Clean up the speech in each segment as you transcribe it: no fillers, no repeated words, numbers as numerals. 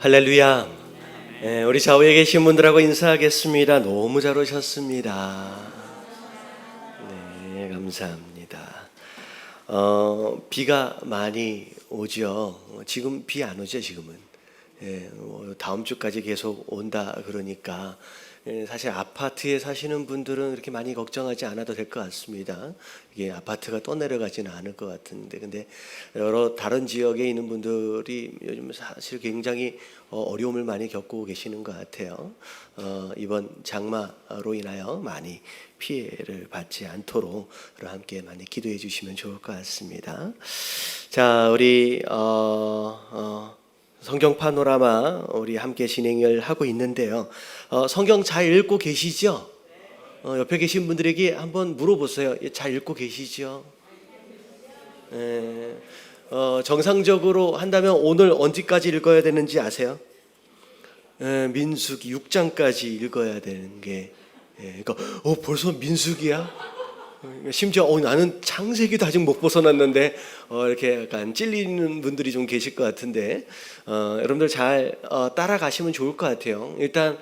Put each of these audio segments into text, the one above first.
할렐루야. 우리 좌우에 계신 분들하고 인사하겠습니다. 너무 잘 오셨습니다. 네, 감사합니다. 비가 많이 오죠. 지금 비 안 오죠, 지금은. 다음 주까지 계속 온다 그러니까 사실 아파트에 사시는 분들은 그렇게 많이 걱정하지 않아도 될 것 같습니다. 이게 아파트가 떠내려가지는 않을 것 같은데, 근데 여러 다른 지역에 있는 분들이 요즘 사실 굉장히 어려움을 많이 겪고 계시는 것 같아요. 이번 장마로 인하여 많이 피해를 받지 않도록 함께 많이 기도해 주시면 좋을 것 같습니다. 자, 우리 성경 파노라마 우리 함께 진행을 하고 있는데요. 성경 잘 읽고 계시죠? 옆에 계신 분들에게 한번 물어보세요. 잘 읽고 계시죠? 정상적으로 한다면 오늘 언제까지 읽어야 되는지 아세요? 민수기 6장까지 읽어야 되는 게, 그러니까 벌써 민수기야? 심지어 나는 창세기도 아직 못 벗어났는데 이렇게 약간 찔리는 분들이 좀 계실 것 같은데, 여러분들 잘 따라가시면 좋을 것 같아요. 일단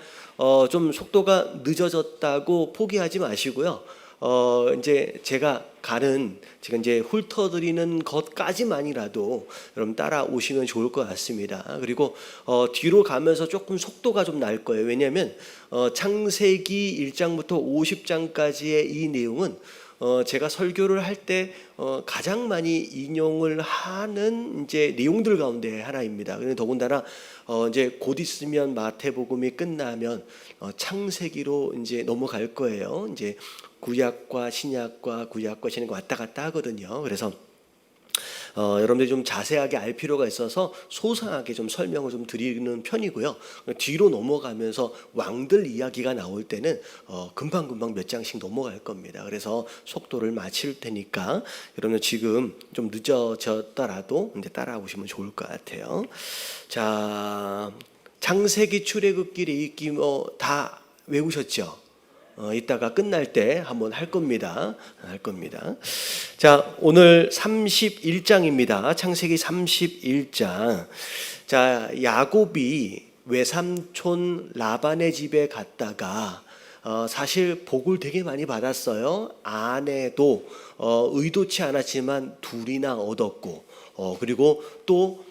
좀 속도가 늦어졌다고 포기하지 마시고요. 이제 제가 이제 훑어드리는 것까지만이라도 여러분 따라오시면 좋을 것 같습니다. 그리고 뒤로 가면서 조금 속도가 좀 날 거예요. 왜냐하면 창세기 1장부터 50장까지의 이 내용은 제가 설교를 할 때 가장 많이 인용을 하는 이제 내용들 가운데 하나입니다. 그런데 더군다나 이제 곧 있으면 마태복음이 끝나면 창세기로 이제 넘어갈 거예요. 이제 구약과 신약과 왔다 갔다 하거든요. 그래서 여러분들이 좀 자세하게 알 필요가 있어서 소상하게 좀 설명을 좀 드리는 편이고요. 뒤로 넘어가면서 왕들 이야기가 나올 때는 금방금방 몇 장씩 넘어갈 겁니다. 그래서 속도를 맞출 테니까 여러분 지금 좀 늦어졌더라도 이제 따라오시면 좋을 것 같아요. 자, 창세기 출애굽기 읽기 다 외우셨죠? 이따가 끝날 때 한번 할 겁니다. 자, 오늘 31장입니다. 창세기 31장. 자, 야곱이 외삼촌 라반의 집에 갔다가 사실 복을 되게 많이 받았어요. 아내도 의도치 않았지만 둘이나 얻었고, 그리고 또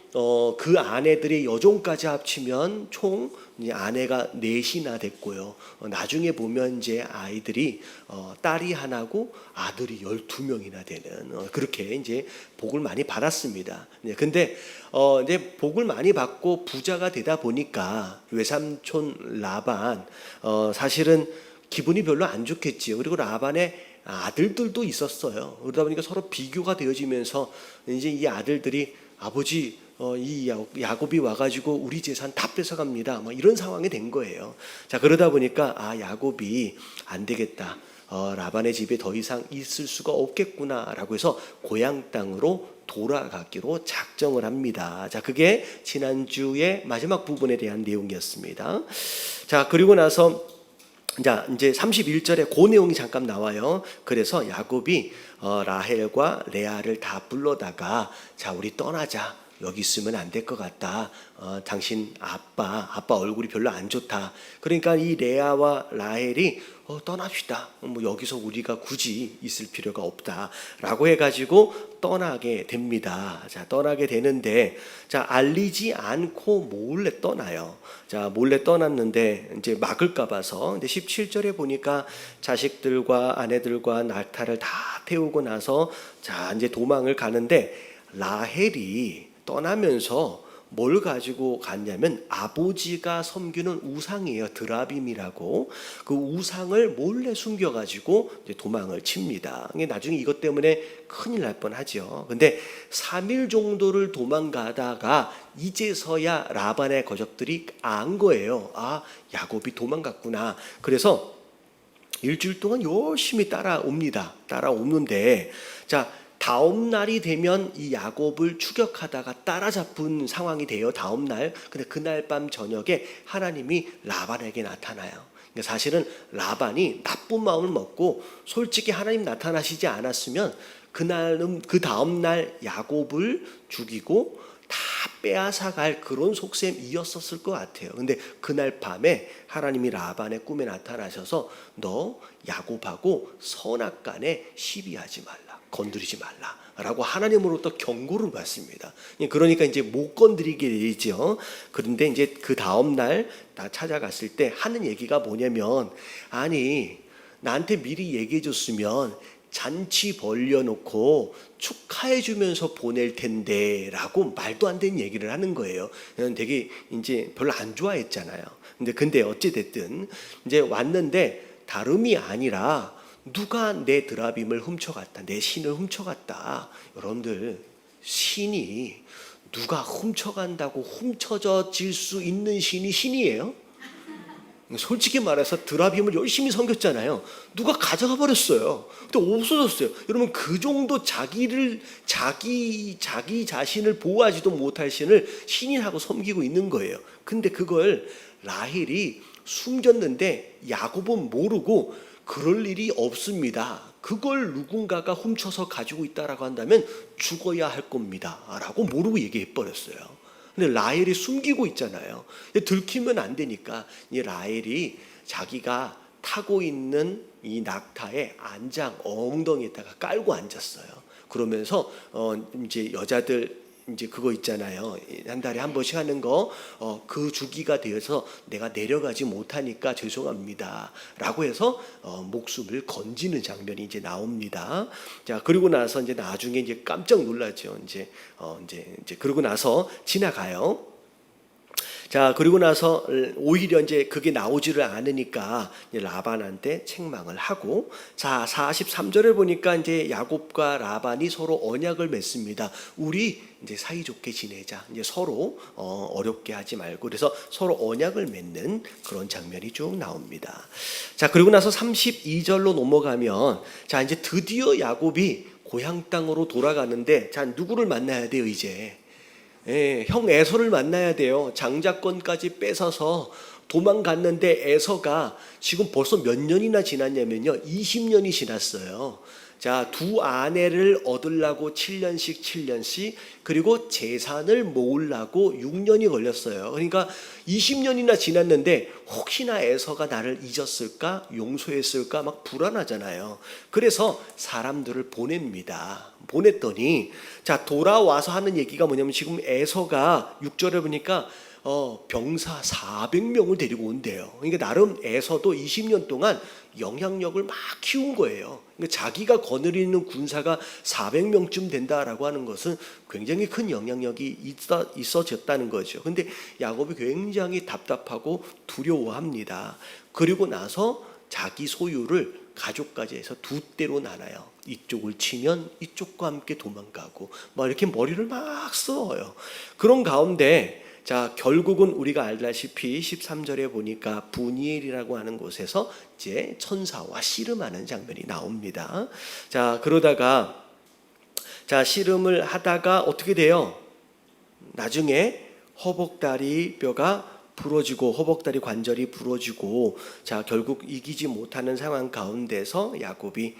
그 아내들의 여종까지 합치면 총 아내가 넷이나 됐고요. 나중에 보면 이제 아이들이 딸이 하나고 아들이 12명이나 되는 그렇게 이제 복을 많이 받았습니다. 근데 이제 복을 많이 받고 부자가 되다 보니까 외삼촌 라반 사실은 기분이 별로 안 좋겠지요. 그리고 라반의 아들들도 있었어요. 그러다 보니까 서로 비교가 되어지면서 이제 이 아들들이 아버지 이 야곱이 와가지고 우리 재산 다 뺏어갑니다. 이런 상황이 된 거예요. 자, 그러다 보니까 야곱이 안 되겠다. 라반의 집에 더 이상 있을 수가 없겠구나라고 해서 고향 땅으로 돌아가기로 작정을 합니다. 자, 그게 지난주의 마지막 부분에 대한 내용이었습니다. 자, 그리고 나서 자, 이제 31절에 그 내용이 잠깐 나와요. 그래서 야곱이 라헬과 레아를 다 불러다가 자, 우리 떠나자. 여기 있으면 안 될 것 같다. 당신 아빠 얼굴이 별로 안 좋다. 그러니까 이 레아와 라헬이 떠납시다. 여기서 우리가 굳이 있을 필요가 없다라고 해가지고 떠나게 됩니다. 자, 떠나게 되는데 자, 알리지 않고 몰래 떠나요. 자, 몰래 떠났는데 이제 막을까 봐서. 근데 17절에 보니까 자식들과 아내들과 낙타를 다 태우고 나서 자, 이제 도망을 가는데 라헬이 떠나면서 뭘 가지고 갔냐면 아버지가 섬기는 우상이에요. 드라빔이라고. 그 우상을 몰래 숨겨가지고 이제 도망을 칩니다. 나중에 이것 때문에 큰일 날 뻔하죠. 근데 3일 정도를 도망가다가 이제서야 라반의 거적들이 안 거예요. 야곱이 도망갔구나. 그래서 일주일 동안 열심히 따라오는데 자, 다음 날이 되면 이 야곱을 추격하다가 따라잡은 상황이 돼요. 다음 날. 근데 그날 밤 저녁에 하나님이 라반에게 나타나요. 그러니까 사실은 라반이 나쁜 마음을 먹고 솔직히 하나님 나타나시지 않았으면 그 다음 날 야곱을 죽이고 다 빼앗아갈 그런 속셈이었었을 것 같아요. 근데 그날 밤에 하나님이 라반의 꿈에 나타나셔서 너 야곱하고 선악간에 시비하지 말라, 건드리지 말라 라고 하나님으로부터 경고를 받습니다. 그러니까 이제 못 건드리게 되죠. 그런데 이제 그 다음날 나 찾아갔을 때 하는 얘기가 뭐냐면, 아니 나한테 미리 얘기해 줬으면 잔치 벌려놓고 축하해 주면서 보낼 텐데 라고 말도 안 되는 얘기를 하는 거예요. 되게 이제 별로 안 좋아했잖아요. 근데 어찌됐든 이제 왔는데 다름이 아니라 누가 내 드라빔을 훔쳐갔다, 내 신을 훔쳐갔다. 여러분들, 신이 누가 훔쳐간다고 훔쳐질 수 있는 신이 신이에요? 솔직히 말해서 드라빔을 열심히 섬겼잖아요. 누가 가져가 버렸어요. 근데 없어졌어요. 여러분, 그 정도 자기 자신을 보호하지도 못할 신을 신이라고 섬기고 있는 거예요. 근데 그걸 라헬이 숨겼는데 야곱은 모르고 그럴 일이 없습니다. 그걸 누군가가 훔쳐서 가지고 있다라고 한다면 죽어야 할 겁니다 라고 모르고 얘기해 버렸어요. 근데 라헬이 숨기고 있잖아요. 들키면 안 되니까 이 라헬이 자기가 타고 있는 이 낙타의 안장 엉덩이에다가 깔고 앉았어요. 그러면서 이제 여자들 이제 그거 있잖아요. 한 달에 한 번씩 하는 거, 그 주기가 되어서 내가 내려가지 못하니까 죄송합니다 라고 해서 목숨을 건지는 장면이 이제 나옵니다. 자, 그리고 나서 이제 나중에 이제 깜짝 놀라죠. 이제 그러고 나서 지나가요. 자, 그리고 나서 오히려 이제 그게 나오지를 않으니까 이제 라반한테 책망을 하고, 자, 43절에 보니까 이제 야곱과 라반이 서로 언약을 맺습니다. 우리 이제 사이좋게 지내자. 이제 서로 어렵게 하지 말고, 그래서 서로 언약을 맺는 그런 장면이 쭉 나옵니다. 자, 그리고 나서 32절로 넘어가면, 자, 이제 드디어 야곱이 고향 땅으로 돌아가는데, 자, 누구를 만나야 돼요, 이제? 형 에서를 만나야 돼요. 장자권까지 뺏어서 도망갔는데 에서가 지금 벌써 몇 년이나 지났냐면요, 20년이 지났어요. 자, 두 아내를 얻으려고 7년씩 그리고 재산을 모으려고 6년이 걸렸어요. 그러니까 20년이나 지났는데 혹시나 에서가 나를 잊었을까, 용서했을까 막 불안하잖아요. 그래서 사람들을 보냅니다. 보냈더니, 자, 돌아와서 하는 얘기가 뭐냐면, 지금 에서가 6절에 보니까 병사 400명을 데리고 온대요. 그러니까 나름 에서도 20년 동안 영향력을 막 키운 거예요. 그러니까 자기가 거느리는 군사가 400명쯤 된다라고 하는 것은 굉장히 큰 영향력이 있어졌다는 거죠. 근데 야곱이 굉장히 답답하고 두려워합니다. 그리고 나서 자기 소유를 가족까지 해서 두 대로 나눠요. 이쪽을 치면 이쪽과 함께 도망가고 막 이렇게 머리를 막 써요. 그런 가운데, 자, 결국은 우리가 알다시피 13절에 보니까 분이엘이라고 하는 곳에서 이제 천사와 씨름하는 장면이 나옵니다. 자, 그러다가, 자, 씨름을 하다가 어떻게 돼요? 나중에 허벅다리 뼈가 부러지고 허벅다리 관절이 부러지고, 자, 결국 이기지 못하는 상황 가운데서 야곱이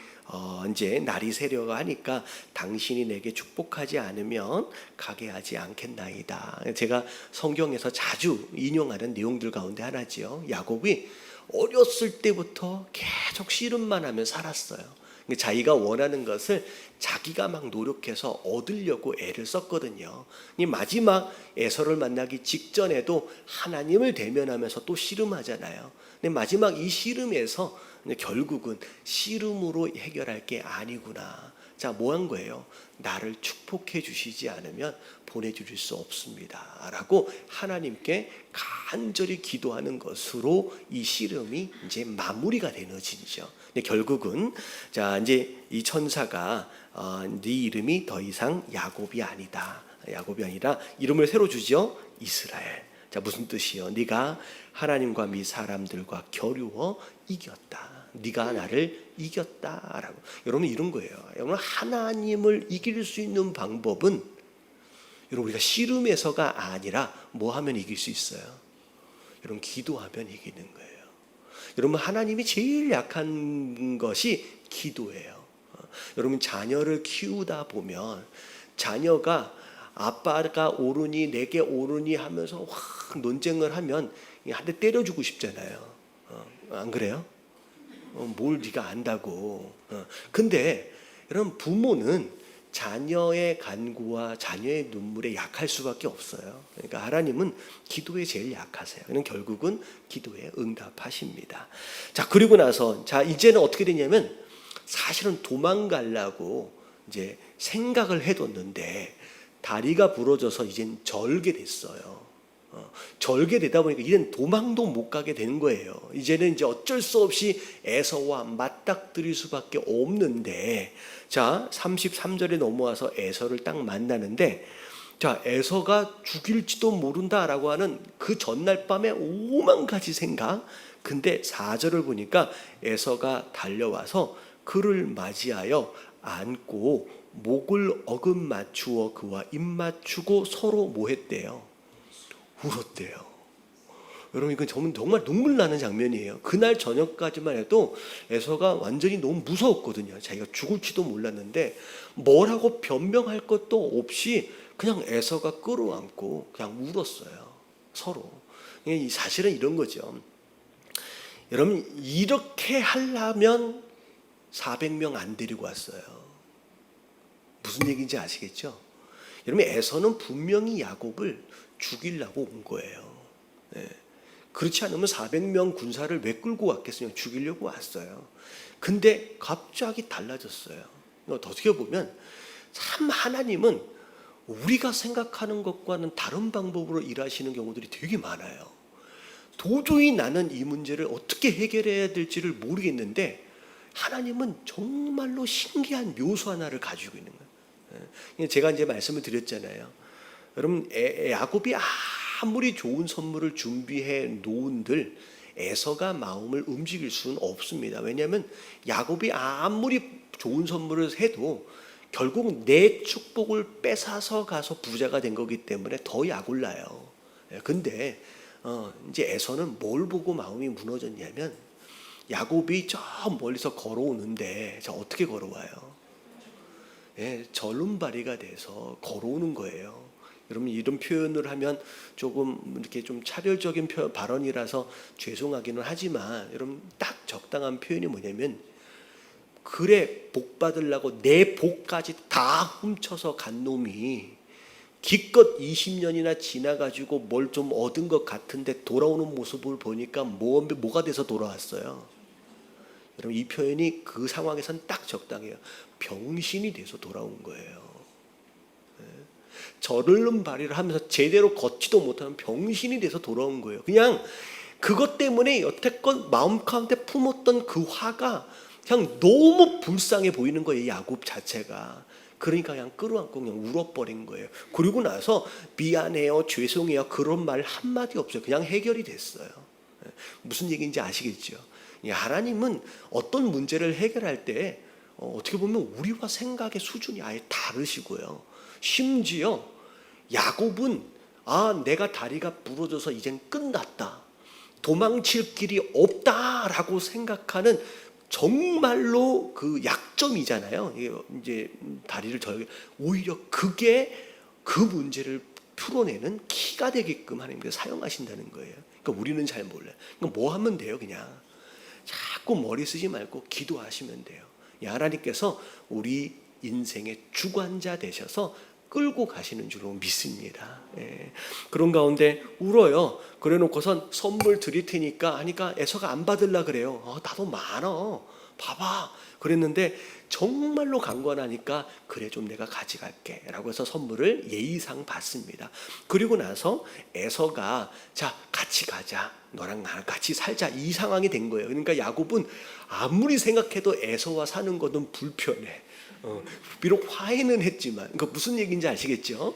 이제 날이 새려가 하니까 당신이 내게 축복하지 않으면 가게 하지 않겠나이다. 제가 성경에서 자주 인용하는 내용들 가운데 하나지요. 야곱이 어렸을 때부터 계속 씨름만 하며 살았어요. 자기가 원하는 것을 자기가 막 노력해서 얻으려고 애를 썼거든요. 이 마지막 에서를 만나기 직전에도 하나님을 대면하면서 또 씨름하잖아요. 근데 마지막 이 씨름에서 결국은 씨름으로 해결할 게 아니구나. 자, 뭐 한 거예요? 나를 축복해 주시지 않으면 보내줄 수 없습니다 라고 하나님께 간절히 기도하는 것으로 이 씨름이 이제 마무리가 되어지죠. 결국은, 자, 이제 이 천사가 네 이름이 더 이상 야곱이 아니다. 야곱이 아니라 이름을 새로 주죠. 이스라엘. 자, 무슨 뜻이요? 네가 하나님과 미 사람들과 겨루어 이겼다. 네가 나를 이겼다라고. 여러분, 이런 거예요. 여러분, 하나님을 이길 수 있는 방법은, 여러분, 우리가 씨름에서가 아니라 뭐 하면 이길 수 있어요? 여러분, 기도하면 이기는 거예요. 여러분, 하나님이 제일 약한 것이 기도예요. 여러분, 자녀를 키우다 보면 자녀가 아빠가 옳으니 내게 옳으니 하면서 확 논쟁을 하면 한 대 때려주고 싶잖아요. 안 그래요? 뭘 네가 안다고. 근데 여러분, 부모는 자녀의 간구와 자녀의 눈물에 약할 수밖에 없어요. 그러니까 하나님은 기도에 제일 약하세요. 그는 결국은 기도에 응답하십니다. 자, 그리고 나서 자, 이제는 어떻게 되냐면 사실은 도망가려고 이제 생각을 해뒀는데 다리가 부러져서 이젠 절게 됐어요. 절게 되다 보니까 이젠 도망도 못 가게 되는 거예요. 이제는 이제 어쩔 수 없이 에서와 맞닥뜨릴 수밖에 없는데, 자 33절에 넘어와서 에서를 딱 만나는데, 자 에서가 죽일지도 모른다라고 하는 그 전날 밤에 오만 가지 생각. 근데 4절을 보니까 에서가 달려와서 그를 맞이하여 안고 목을 어금 맞추어 그와 입 맞추고 서로 뭐 했대요? 울었대요. 여러분, 이건 정말 눈물 나는 장면이에요. 그날 저녁까지만 해도 에서가 완전히 너무 무서웠거든요. 자기가 죽을지도 몰랐는데 뭐라고 변명할 것도 없이 그냥 에서가 끌어안고 그냥 울었어요. 서로. 사실은 이런 거죠. 여러분, 이렇게 하려면 400명 안 데리고 왔어요. 무슨 얘기인지 아시겠죠? 여러분, 에서는 분명히 야곱을 죽이려고 온 거예요. 그렇지 않으면 400명 군사를 왜 끌고 왔겠어요? 죽이려고 왔어요. 근데 갑자기 달라졌어요. 어떻게 보면 참 하나님은 우리가 생각하는 것과는 다른 방법으로 일하시는 경우들이 되게 많아요. 도저히 나는 이 문제를 어떻게 해결해야 될지를 모르겠는데 하나님은 정말로 신기한 묘수 하나를 가지고 있는 거예요. 제가 이제 말씀을 드렸잖아요. 여러분, 야곱이 아무리 좋은 선물을 준비해 놓은들 에서가 마음을 움직일 수는 없습니다. 왜냐하면 야곱이 아무리 좋은 선물을 해도 결국 내 축복을 뺏어서 가서 부자가 된 거기 때문에 더 약올라요. 근데 이제 에서는 뭘 보고 마음이 무너졌냐면, 야곱이 저 멀리서 걸어오는데 저 어떻게 걸어와요? 절름발이가 돼서 걸어오는 거예요. 여러분, 이런 표현을 하면 조금 이렇게 좀 차별적인 발언이라서 죄송하기는 하지만, 여러분 딱 적당한 표현이 뭐냐면, 그래 복 받으려고 내 복까지 다 훔쳐서 간 놈이 기껏 20년이나 지나가지고 뭘 좀 얻은 것 같은데 돌아오는 모습을 보니까 뭐가 돼서 돌아왔어요? 여러분, 이 표현이 그 상황에선 딱 적당해요. 병신이 돼서 돌아온 거예요. 저르는 발이를 하면서 제대로 걷지도 못하는 병신이 돼서 돌아온 거예요. 그냥 그것 때문에 여태껏 마음 가운데 품었던 그 화가 그냥 너무 불쌍해 보이는 거예요, 야곱 자체가. 그러니까 그냥 끌어안고 그냥 울어버린 거예요. 그리고 나서 미안해요, 죄송해요, 그런 말 한마디 없어요. 그냥 해결이 됐어요. 무슨 얘기인지 아시겠죠? 하나님은 어떤 문제를 해결할 때 어떻게 보면 우리와 생각의 수준이 아예 다르시고요. 심지어 야곱은 내가 다리가 부러져서 이젠 끝났다, 도망칠 길이 없다라고 생각하는 정말로 그 약점이잖아요. 이제 다리를 오히려 그게 그 문제를 풀어내는 키가 되게끔 하나님께서 사용하신다는 거예요. 그러니까 우리는 잘 몰라요. 그러니까 뭐 하면 돼요? 그냥 자꾸 머리 쓰지 말고 기도하시면 돼요. 하나님께서 우리 인생의 주관자 되셔서 끌고 가시는 줄로 믿습니다. 그런 가운데 울어요. 그래 놓고선 선물 드릴 테니까 하니까 에서가 안 받으려 그래요. 나도 많어, 봐봐. 그랬는데 정말로 간과하니까 그래, 좀 내가 가져갈게 라고 해서 선물을 예의상 받습니다. 그리고 나서 에서가 자, 같이 가자, 너랑 나랑 같이 살자, 이 상황이 된 거예요. 그러니까 야곱은 아무리 생각해도 에서와 사는 것은 불편해. 비록 화해는 했지만, 그러니까 무슨 얘기인지 아시겠죠?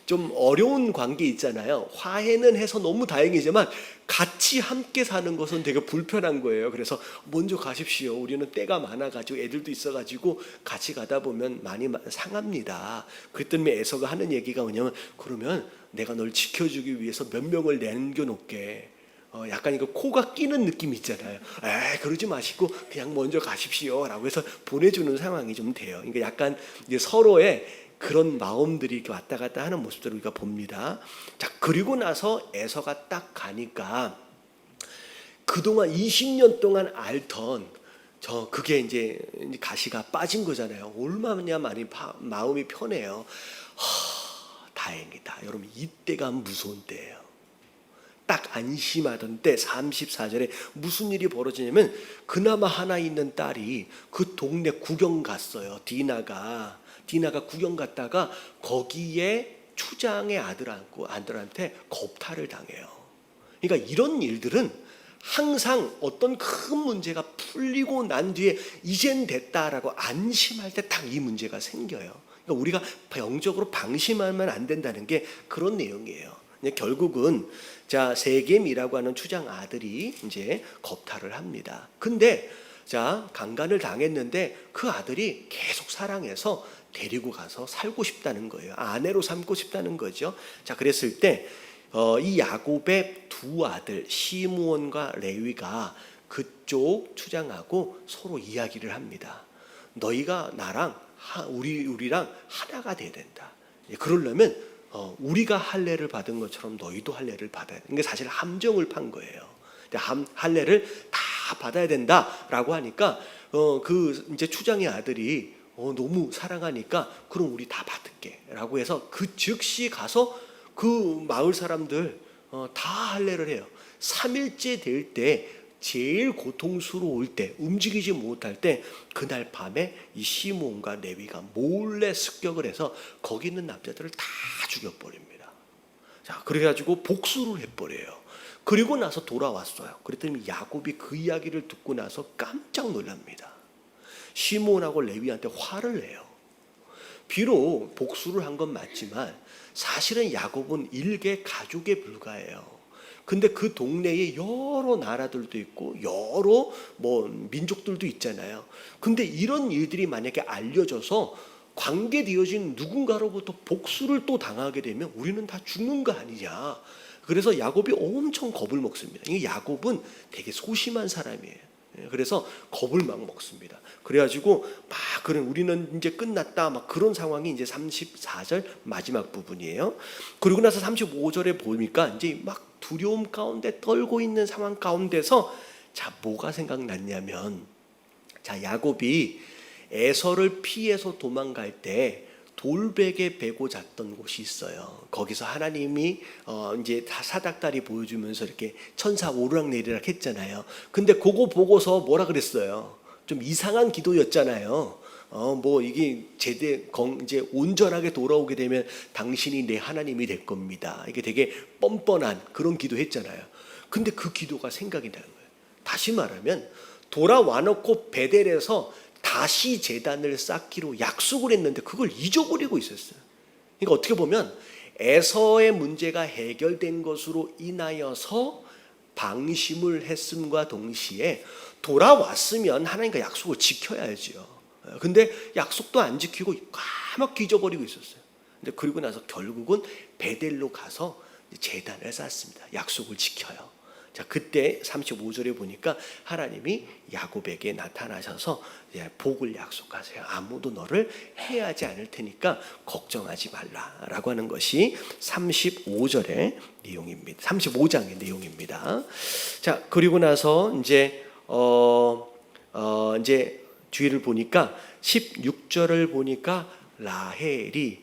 좀 어려운 관계 있잖아요. 화해는 해서 너무 다행이지만 같이 함께 사는 것은 되게 불편한 거예요. 그래서 먼저 가십시오, 우리는 때가 많아가지고 애들도 있어가지고 같이 가다 보면 많이 상합니다. 그랬더니 에서가 하는 얘기가 뭐냐면, 그러면 내가 널 지켜주기 위해서 몇 명을 남겨놓게. 약간 이거 코가 끼는 느낌 있잖아요. 그러지 마시고 그냥 먼저 가십시오 라고 해서 보내주는 상황이 좀 돼요. 그러니까 약간 이제 서로의 그런 마음들이 이렇게 왔다 갔다 하는 모습들을 우리가 봅니다. 자, 그리고 나서 에서가 딱 가니까 그동안 20년 동안 알던 그게 이제 가시가 빠진 거잖아요. 얼마나 많이 마음이 편해요. 다행이다. 여러분, 이때가 무서운 때예요. 딱 안심하던 때 34절에 무슨 일이 벌어지냐면 그나마 하나 있는 딸이 그 동네 구경 갔어요. 디나가 구경 갔다가 거기에 추장의 아들한테 겁탈을 당해요. 그러니까 이런 일들은 항상 어떤 큰 문제가 풀리고 난 뒤에 이젠 됐다라고 안심할 때 딱 이 문제가 생겨요. 그러니까 우리가 영적으로 방심하면 안 된다는 게 그런 내용이에요. 결국은 자, 세겜이라고 하는 추장 아들이 이제 겁탈을 합니다. 근데 자, 강간을 당했는데 그 아들이 계속 사랑해서 데리고 가서 살고 싶다는 거예요. 아내로 삼고 싶다는 거죠. 자, 그랬을 때 이 야곱의 두 아들 시므온과 레위가 그쪽 추장하고 서로 이야기를 합니다. 너희가 나랑 우리랑 하나가 돼야 된다. 그러려면 우리가 할례를 받은 것처럼 너희도 할례를 받아야 돼. 이게 사실 함정을 판 거예요. 할례를 다 받아야 된다라고 하니까 그 이제 추장의 아들이 너무 사랑하니까 그럼 우리 다 받을게라고 해서 그 즉시 가서 그 마을 사람들 다 할례를 해요. 3일째 될 때 제일 고통스러울 때, 움직이지 못할 때 그날 밤에 이 시므온과 레위가 몰래 습격을 해서 거기 있는 남자들을 다 죽여버립니다. 자, 그래가지고 복수를 해버려요. 그리고 나서 돌아왔어요. 그랬더니 야곱이 그 이야기를 듣고 나서 깜짝 놀랍니다. 시므온하고 레위한테 화를 내요. 비록 복수를 한 건 맞지만 사실은 야곱은 일개 가족에 불과해요. 근데 그 동네에 여러 나라들도 있고 여러 민족들도 있잖아요. 근데 이런 일들이 만약에 알려져서 관계되어진 누군가로부터 복수를 또 당하게 되면 우리는 다 죽는 거 아니냐. 그래서 야곱이 엄청 겁을 먹습니다. 이 야곱은 되게 소심한 사람이에요. 그래서 겁을 막 먹습니다. 그래가지고 그런 우리는 이제 끝났다 막 그런 상황이 이제 34절 마지막 부분이에요. 그리고 나서 35절에 보니까 이제 막 두려움 가운데 떨고 있는 상황 가운데서 자, 뭐가 생각났냐면 자, 야곱이 에서를 피해서 도망갈 때 돌베개 베고 잤던 곳이 있어요. 거기서 하나님이 이제 다 사닥다리 보여주면서 이렇게 천사 오르락내리락 했잖아요. 근데 그거 보고서 뭐라 그랬어요? 좀 이상한 기도였잖아요. 이게 이제 온전하게 돌아오게 되면 당신이 내 하나님이 될 겁니다. 이게 되게 뻔뻔한 그런 기도했잖아요. 근데 그 기도가 생각이 나는 거예요. 다시 말하면 돌아와 놓고 베델에서 다시 제단을 쌓기로 약속을 했는데 그걸 잊어버리고 있었어요. 그러니까 어떻게 보면 에서의 문제가 해결된 것으로 인하여서 방심을 했음과 동시에 돌아왔으면 하나님과 약속을 지켜야죠. 근데 약속도 안 지키고 까맣게 잊어버리고 있었어요. 근데 그리고 나서 결국은 베델로 가서 제단을 쌓습니다. 약속을 지켜요. 자, 그때 35절에 보니까 하나님이 야곱에게 나타나셔서 복을 약속하세요. 아무도 너를 해하지 않을 테니까 걱정하지 말라라고 하는 것이 35절의 내용입니다. 35장의 내용입니다. 자, 그리고 나서 이제 이제 뒤를 보니까 16절을 보니까 라헬이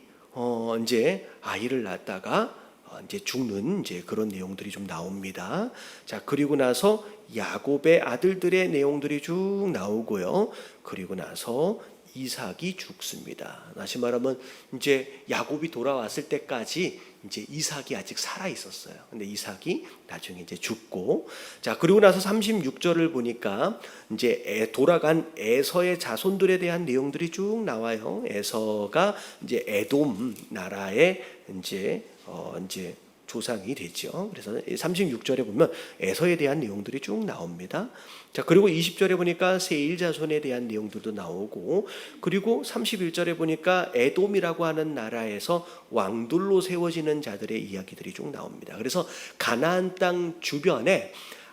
이제 아이를 낳다가 이제 죽는 이제 그런 내용들이 좀 나옵니다. 자, 그리고 나서 야곱의 아들들의 내용들이 쭉 나오고요. 그리고 나서 이삭이 죽습니다. 다시 말하면 이제 야곱이 돌아왔을 때까지 이제 이삭이 아직 살아 있었어요. 근데 이삭이 나중에 이제 죽고, 자, 그리고 나서 36절을 보니까 이제 돌아간 에서의 자손들에 대한 내용들이 쭉 나와요. 에서가 이제 에돔 나라의 이제 조상이 되죠. 그래서 36절에 보면 에서에 대한 내용들이 쭉 나옵니다. 자, 그리고 20절에 보니까 세일 자손에 대한 내용들도 나오고, 그리고 31절에 보니까 에돔이라고 하는 나라에서 왕들로 세워지는 자들의 이야기들이 쭉 나옵니다. 그래서 가나안 땅 주변에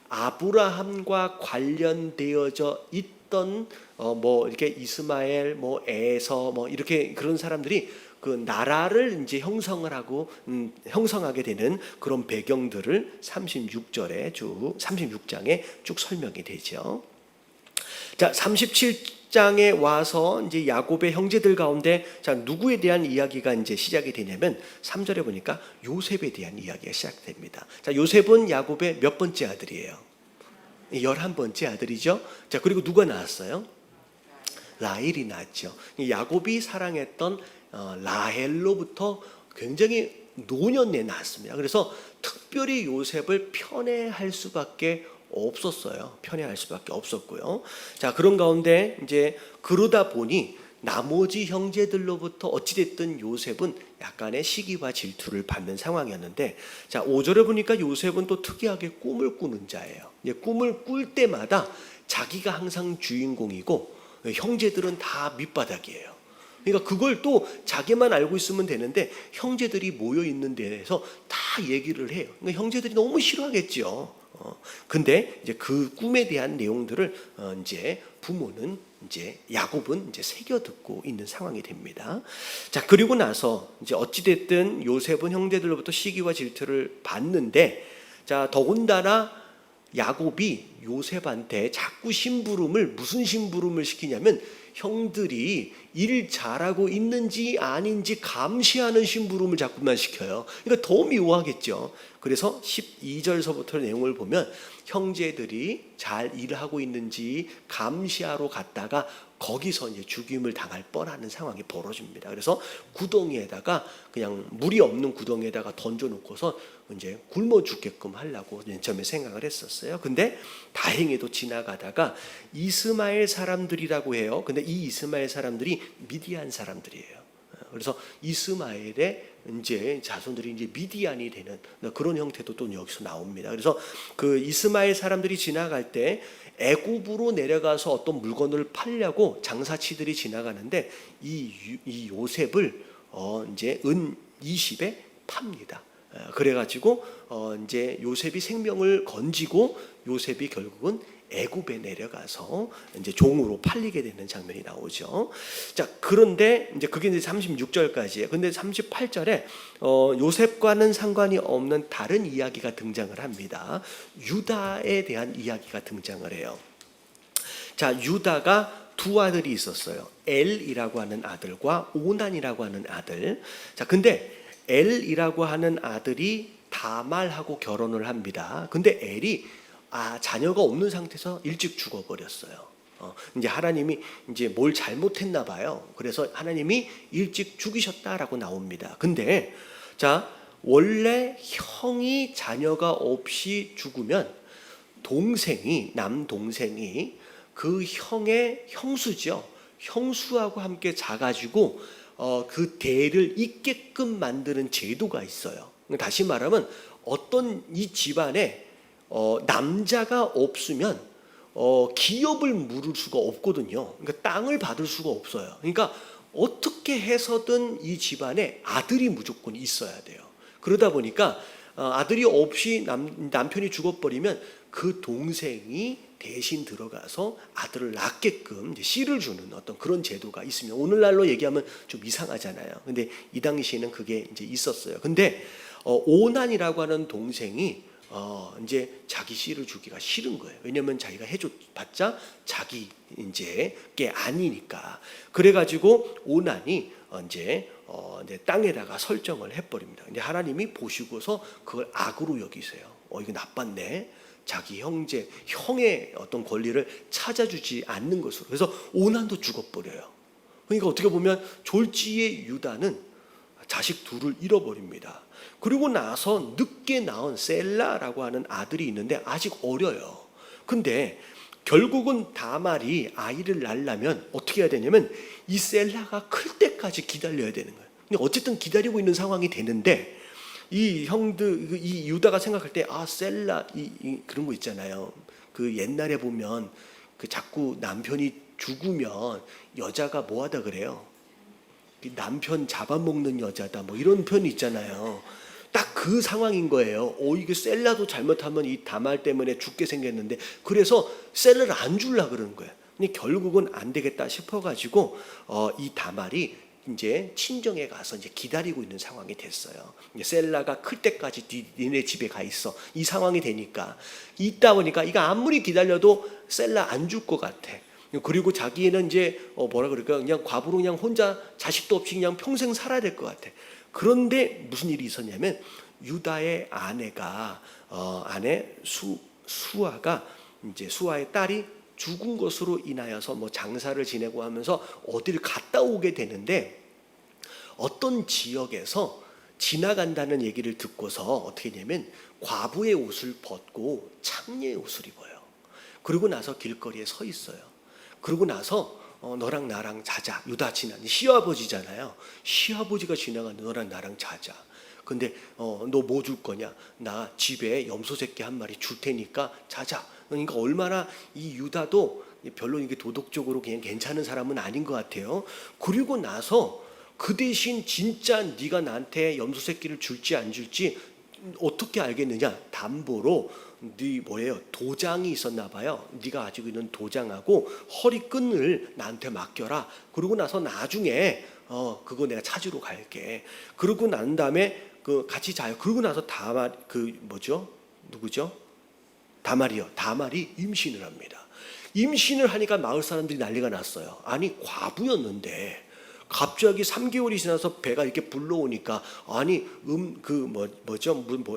아브라함과 관련되어져 있던 이렇게 이스마엘, 에서 이렇게 그런 사람들이 그 나라를 이제 형성하게 되는 그런 배경들을 36장에 쭉 설명이 되죠. 자, 37장에 와서 이제 야곱의 형제들 가운데 자, 누구에 대한 이야기가 이제 시작이 되냐면 3절에 보니까 요셉에 대한 이야기가 시작됩니다. 자, 요셉은 야곱의 몇 번째 아들이에요? 11번째 아들이죠. 자, 그리고 누가 낳았어요? 라헬이 낳았죠. 야곱이 사랑했던 라헬로부터 굉장히 노년에 낳았습니다. 그래서 특별히 요셉을 편애할 수밖에 없었어요. 편애할 수밖에 없었고요. 자, 그런 가운데 이제 그러다 보니 나머지 형제들로부터 어찌됐든 요셉은 약간의 시기와 질투를 받는 상황이었는데, 자, 5절에 보니까 요셉은 또 특이하게 꿈을 꾸는 자예요. 이제 꿈을 꿀 때마다 자기가 항상 주인공이고 형제들은 다 밑바닥이에요. 그러니까 그걸 또 자기만 알고 있으면 되는데 형제들이 모여 있는 데에서 다 얘기를 해요. 그러니까 형제들이 너무 싫어하겠죠. 근데 이제 그 꿈에 대한 내용들을 이제 부모는 이제 야곱은 이제 새겨 듣고 있는 상황이 됩니다. 자, 그리고 나서 이제 어찌 됐든 요셉은 형제들로부터 시기와 질투를 받는데, 자, 더군다나 야곱이 요셉한테 자꾸 무슨 심부름을 시키냐면 형들이 일 잘하고 있는지 아닌지 감시하는 심부름을 자꾸만 시켜요. 그러니까 더 미워하겠죠. 그래서 12절서부터 내용을 보면 형제들이 잘 일하고 있는지 감시하러 갔다가 거기서 이제 죽임을 당할 뻔하는 상황이 벌어집니다. 그래서 구덩이에다가 그냥 물이 없는 구덩이에다가 던져놓고서 이제 굶어 죽게끔 하려고 맨 처음에 생각을 했었어요. 근데 다행히도 지나가다가 이스마엘 사람들이라고 해요. 근데 이 이스마엘 사람들이 미디안 사람들이에요. 그래서 이스마엘의 이제 자손들이 이제 미디안이 되는 그런 형태도 또 여기서 나옵니다. 그래서 그 이스마엘 사람들이 지나갈 때 애굽으로 내려가서 어떤 물건을 팔려고 장사치들이 지나가는데 이 요셉을 이제 은 20에 팝니다. 그래가지고 이제 요셉이 생명을 건지고 요셉이 결국은 애굽에 내려가서 이제 종으로 팔리게 되는 장면이 나오죠. 자, 그런데 이제 그게 이제 36절까지예요. 근데 38절에 요셉과는 상관이 없는 다른 이야기가 등장을 합니다. 유다에 대한 이야기가 등장을 해요. 자, 유다가 두 아들이 있었어요. 엘이라고 하는 아들과 오난이라고 하는 아들. 자, 근데 엘이라고 하는 아들이 다말하고 결혼을 합니다. 근데 엘이 자녀가 없는 상태에서 일찍 죽어버렸어요. 이제 하나님이 이제 뭘 잘못했나 봐요. 그래서 하나님이 일찍 죽이셨다라고 나옵니다. 근데 자, 원래 형이 자녀가 없이 죽으면 남동생이 그 형의 형수죠. 형수하고 함께 자가지고 그 대를 잇게끔 만드는 제도가 있어요. 다시 말하면 어떤 이 집안에 남자가 없으면 기업을 물을 수가 없거든요. 그러니까 땅을 받을 수가 없어요. 그러니까 어떻게 해서든 이 집안에 아들이 무조건 있어야 돼요. 그러다 보니까 아들이 없이 남편이 죽어버리면 그 동생이 대신 들어가서 아들을 낳게끔 씨를 주는 어떤 그런 제도가 있으면, 오늘날로 얘기하면 좀 이상하잖아요. 근데 이 당시에는 그게 이제 있었어요. 근데 오난이라고 하는 동생이 이제 자기 씨를 주기가 싫은 거예요. 왜냐면 자기가 해줘봤자 자기 이제 게 아니니까. 그래가지고 오난이 이제 땅에다가 설정을 해버립니다. 근데 하나님이 보시고서 그걸 악으로 여기세요. 이거 나빴네. 자기 형의 어떤 권리를 찾아주지 않는 것으로. 그래서 오난도 죽어버려요. 그러니까 어떻게 보면 졸지의 유다는 자식 둘을 잃어버립니다. 그리고 나서 늦게 낳은 셀라라고 하는 아들이 있는데 아직 어려요. 근데 결국은 다말이 아이를 낳으려면 어떻게 해야 되냐면 이 셀라가 클 때까지 기다려야 되는 거예요. 근데 어쨌든 기다리고 있는 상황이 되는데 이 유다가 생각할 때 셀라 그런 거 있잖아요. 그 옛날에 보면 그 자꾸 남편이 죽으면 여자가 뭐하다 그래요. 남편 잡아먹는 여자다 뭐 이런 표현이 있잖아요. 딱 그 상황인 거예요. 이게 셀라도 잘못하면 이 다말 때문에 죽게 생겼는데, 그래서 셀라를 안 주려고 그러는 거예요. 근데 결국은 안 되겠다 싶어가지고 이 다말이 이제 친정에 가서 이제 기다리고 있는 상황이 됐어요. 셀라가 클 때까지 니네 집에 가 있어. 이 상황이 되니까 있다 보니까 이거 아무리 기다려도 셀라 안 줄 것 같아. 그리고 자기는 이제 뭐라 그럴까, 그냥 과부로 그냥 혼자 자식도 없이 그냥 평생 살아야 될 것 같아. 그런데 무슨 일이 있었냐면 유다의 아내가 아내 수아가 이제 수아의 딸이 죽은 것으로 인하여서 뭐 장사를 지내고 하면서 어디를 갔다 오게 되는데 어떤 지역에서 지나간다는 얘기를 듣고서 어떻게 했냐면 과부의 옷을 벗고 창녀의 옷을 입어요. 그러고 나서 길거리에 서 있어요. 그러고 나서 너랑 나랑 자자. 유다 지난 시아버지잖아요. 시아버지가 지나가는데 너랑 나랑 자자. 근데 너 뭐 줄 거냐? 나 집에 염소 새끼 한 마리 줄 테니까 자자. 그러니까 얼마나 이 유다도 별로 이게 도덕적으로 그냥 괜찮은 사람은 아닌 것 같아요. 그리고 나서 그 대신 진짜 네가 나한테 염소 새끼를 줄지 안 줄지 어떻게 알겠느냐? 담보로 네 뭐예요? 도장이 있었나 봐요. 네가 가지고 있는 도장하고 허리끈을 나한테 맡겨라. 그러고 나서 나중에 그거 내가 찾으러 갈게. 그러고 난 다음에 그 같이 자요. 그러고 나서 다말 그 뭐죠? 누구죠? 다말이요. 다말이 임신을 합니다. 임신을 하니까 마을 사람들이 난리가 났어요. 아니 과부였는데 갑자기 3개월이 지나서 배가 이렇게 불러오니까 아니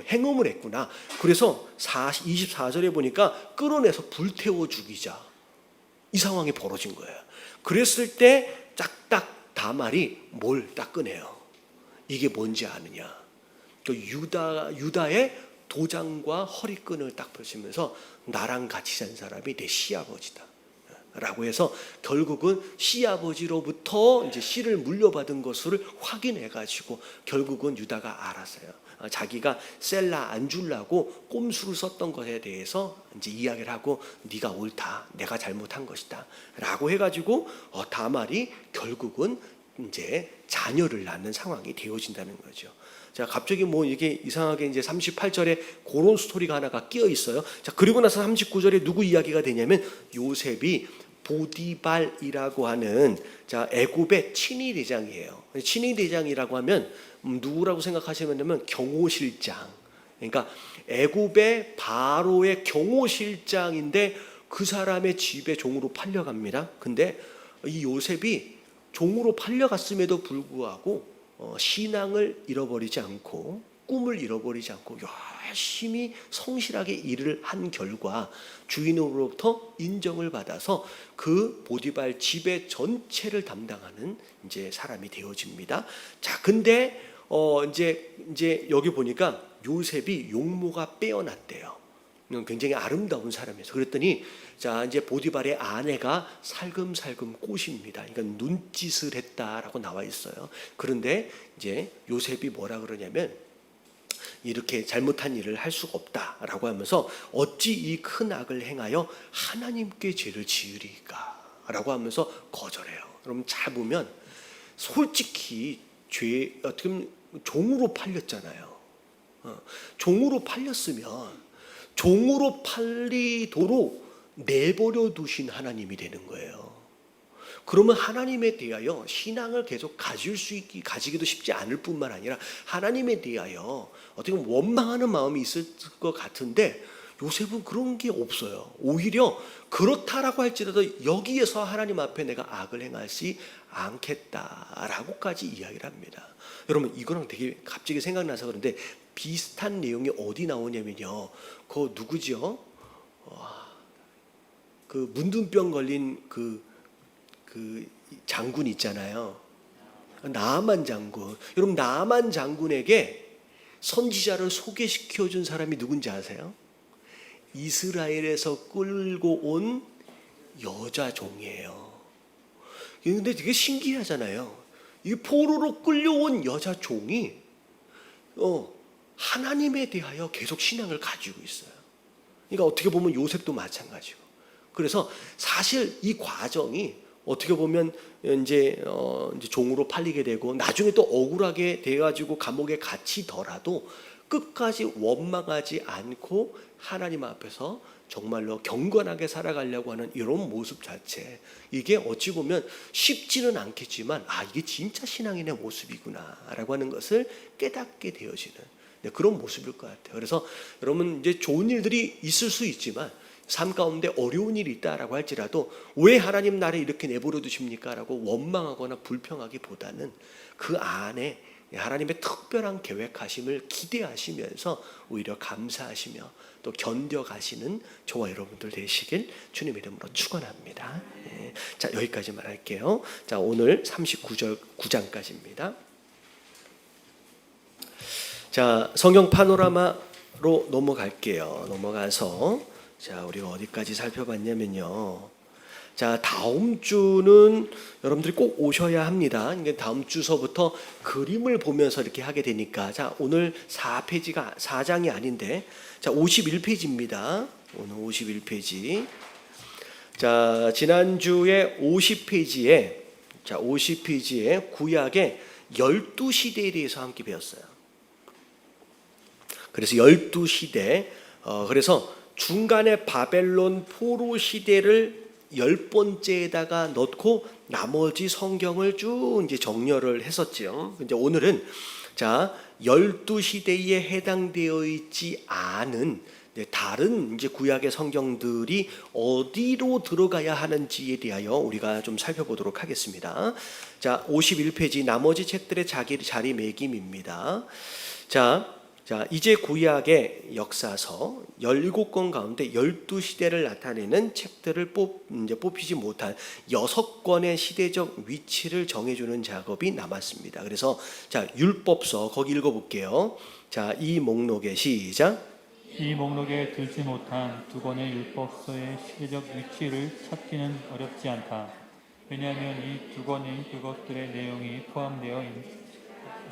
행음을 했구나. 그래서 24절에 보니까 끌어내서 불태워 죽이자. 이 상황이 벌어진 거예요. 그랬을 때 짝딱 다말이 뭘 딱 꺼내요. 이게 뭔지 아느냐? 그 유다의 도장과 허리끈을 딱 펼치면서 나랑 같이 산 사람이 내 시아버지다 라고 해서 결국은 시아버지로부터 이제 씨를 물려받은 것을 확인해 가지고 결국은 유다가 알았어요. 자기가 셀라 안 주려고 꼼수를 썼던 것에 대해서 이제 이야기를 하고 네가 옳다, 내가 잘못한 것이다 라고 해가지고 다말이 결국은 이제 자녀를 낳는 상황이 되어진다는 거죠. 자, 갑자기 뭐 이게 이상하게 이제 38절에 그런 스토리가 하나가 끼어 있어요. 자, 그리고 나서 39절에 누구 이야기가 되냐면 요셉이 보디발이라고 하는 자 애굽의 친위 대장이에요. 친위 대장이라고 하면 누구라고 생각하시면 되면 경호실장. 그러니까 애굽의 바로의 경호실장인데 그 사람의 집에 종으로 팔려갑니다. 근데 이 요셉이 종으로 팔려갔음에도 불구하고 신앙을 잃어버리지 않고 꿈을 잃어버리지 않고 열심히 성실하게 일을 한 결과 주인으로부터 인정을 받아서 그 보디발 집의 전체를 담당하는 이제 사람이 되어집니다. 자, 근데 이제 여기 보니까 요셉이 용모가 빼어났대요. 굉장히 아름다운 사람이었어. 그랬더니 자 이제 보디발의 아내가 살금살금 꼬십니다. 그러니까 눈짓을 했다라고 나와 있어요. 그런데 이제 요셉이 뭐라 그러냐면 이렇게 잘못한 일을 할 수가 없다라고 하면서 어찌 이 큰 악을 행하여 하나님께 죄를 지으리까라고 하면서 거절해요. 여러분 잘 보면 솔직히 죄 어떻게 보면 종으로 팔렸잖아요. 종으로 팔렸으면 종으로 팔리도록 내버려 두신 하나님이 되는 거예요. 그러면 하나님에 대하여 신앙을 계속 가지기도 쉽지 않을 뿐만 아니라 하나님에 대하여 어떻게 보면 원망하는 마음이 있을 것 같은데 요셉은 그런 게 없어요. 오히려 그렇다라고 할지라도 여기에서 하나님 앞에 내가 악을 행하지 않겠다라고까지 이야기를 합니다. 여러분 이거랑 되게 갑자기 생각나서 그런데 비슷한 내용이 어디 나오냐면요. 그거 누구죠? 그 문둥병 걸린 그 장군 있잖아요. 나아만 장군. 여러분 나아만 장군에게 선지자를 소개시켜 준 사람이 누군지 아세요? 이스라엘에서 끌고 온 여자 종이에요. 근데 되게 신기하잖아요. 이 포로로 끌려온 여자 종이 하나님에 대하여 계속 신앙을 가지고 있어요. 그러니까 어떻게 보면 요셉도 마찬가지고. 그래서 사실 이 과정이 어떻게 보면 이제 종으로 팔리게 되고 나중에 또 억울하게 돼가지고 감옥에 갇히더라도 끝까지 원망하지 않고 하나님 앞에서 정말로 경건하게 살아가려고 하는 이런 모습 자체, 이게 어찌 보면 쉽지는 않겠지만 이게 진짜 신앙인의 모습이구나 라고 하는 것을 깨닫게 되어지는 그런 모습일 것 같아요. 그래서 여러분, 이제 좋은 일들이 있을 수 있지만 삶 가운데 어려운 일이 있다라고 할지라도 왜 하나님 나를 이렇게 내버려 두십니까? 라고 원망하거나 불평하기보다는 그 안에 하나님의 특별한 계획하심을 기대하시면서 오히려 감사하시며 또 견뎌가시는 저와 여러분들 되시길 주님의 이름으로 축원합니다. 자, 여기까지만 할게요. 자, 오늘 39장까지입니다. 자, 성경 파노라마로 넘어갈게요. 넘어가서 자, 우리가 어디까지 살펴봤냐면요. 자, 다음 주는 여러분들이 꼭 오셔야 합니다. 다음 주서부터 그림을 보면서 이렇게 하게 되니까, 자, 오늘 4페이지가 4장이 아닌데, 자, 51페이지입니다. 오늘 51페이지. 자, 지난주에 50페이지에, 자, 50페이지에 구약의 12시대에 대해서 함께 배웠어요. 그래서 12시대, 그래서 중간에 바벨론 포로 시대를 10번째에다가 넣고 나머지 성경을 쭉 이제 정렬을 했었죠. 이제 오늘은 자, 12시대에 해당되어 있지 않은 다른 이제 구약의 성경들이 어디로 들어가야 하는지에 대하여 우리가 좀 살펴보도록 하겠습니다. 자, 51페이지 나머지 책들의 자리매김입니다. 자, 이제 구약의 역사서 17권 가운데 12시대를 나타내는 책들을 뽑히지 못한 6권의 시대적 위치를 정해주는 작업이 남았습니다. 그래서 자, 율법서 거기 읽어볼게요. 자, 이 목록에 시작. 이 목록에 들지 못한 두 권의 율법서의 시대적 위치를 찾기는 어렵지 않다. 왜냐하면 이 두 권이 그것들의 내용이 포함되어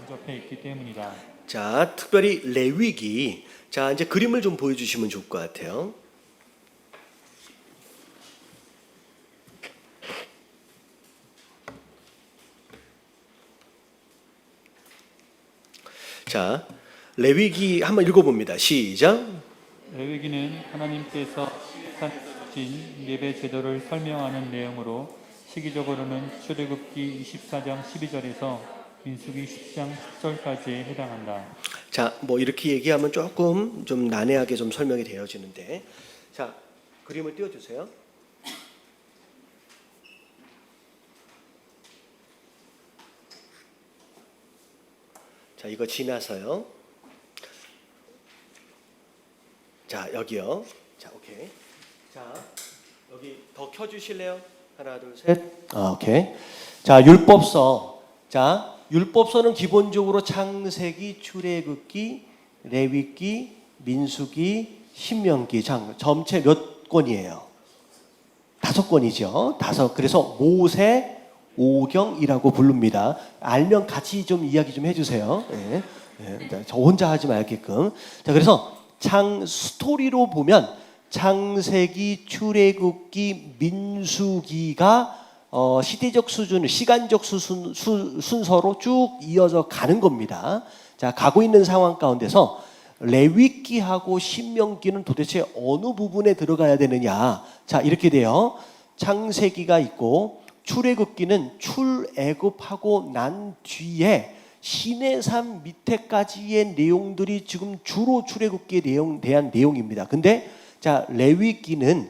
인접해 있기 때문이다. 자, 특별히 레위기. 자, 이제 그림을 좀 보여주시면 좋을 것 같아요. 자, 레위기 한번 읽어봅니다. 시작. 레위기는 하나님께서 주신 예배 제도를 설명하는 내용으로 시기적으로는 출애굽기 24장 12절에서 민수기 10장 10절까지에 해당한다. 자, 뭐 이렇게 얘기하면 조금 좀 난해하게 좀 설명이 되어지는데, 자, 그림을 띄워주세요. 자, 이거 지나서요. 자, 여기요. 자, 오케이. 자, 여기 더 켜주실래요? 하나, 둘, 셋. 오케이. 자, 율법서. 자, 율법서는 기본적으로 창세기, 출애굽기, 레위기, 민수기, 신명기, 전체 몇 권이에요? 5권이죠. 5. 그래서 모세 오경이라고 부릅니다. 알면 같이 좀 이야기 좀 해주세요. 네. 네. 저 혼자 하지 말게끔. 자, 그래서 스토리로 보면 창세기, 출애굽기, 민수기가 시대적 수준, 시간적 순서로 쭉 이어져 가는 겁니다. 자, 가고 있는 상황 가운데서 레위기하고 신명기는 도대체 어느 부분에 들어가야 되느냐? 자, 이렇게 돼요. 창세기가 있고 출애굽기는 출애굽하고 난 뒤에 시내산 밑에까지의 내용들이 지금 주로 출애굽기에 대한 내용입니다. 근데 자, 레위기는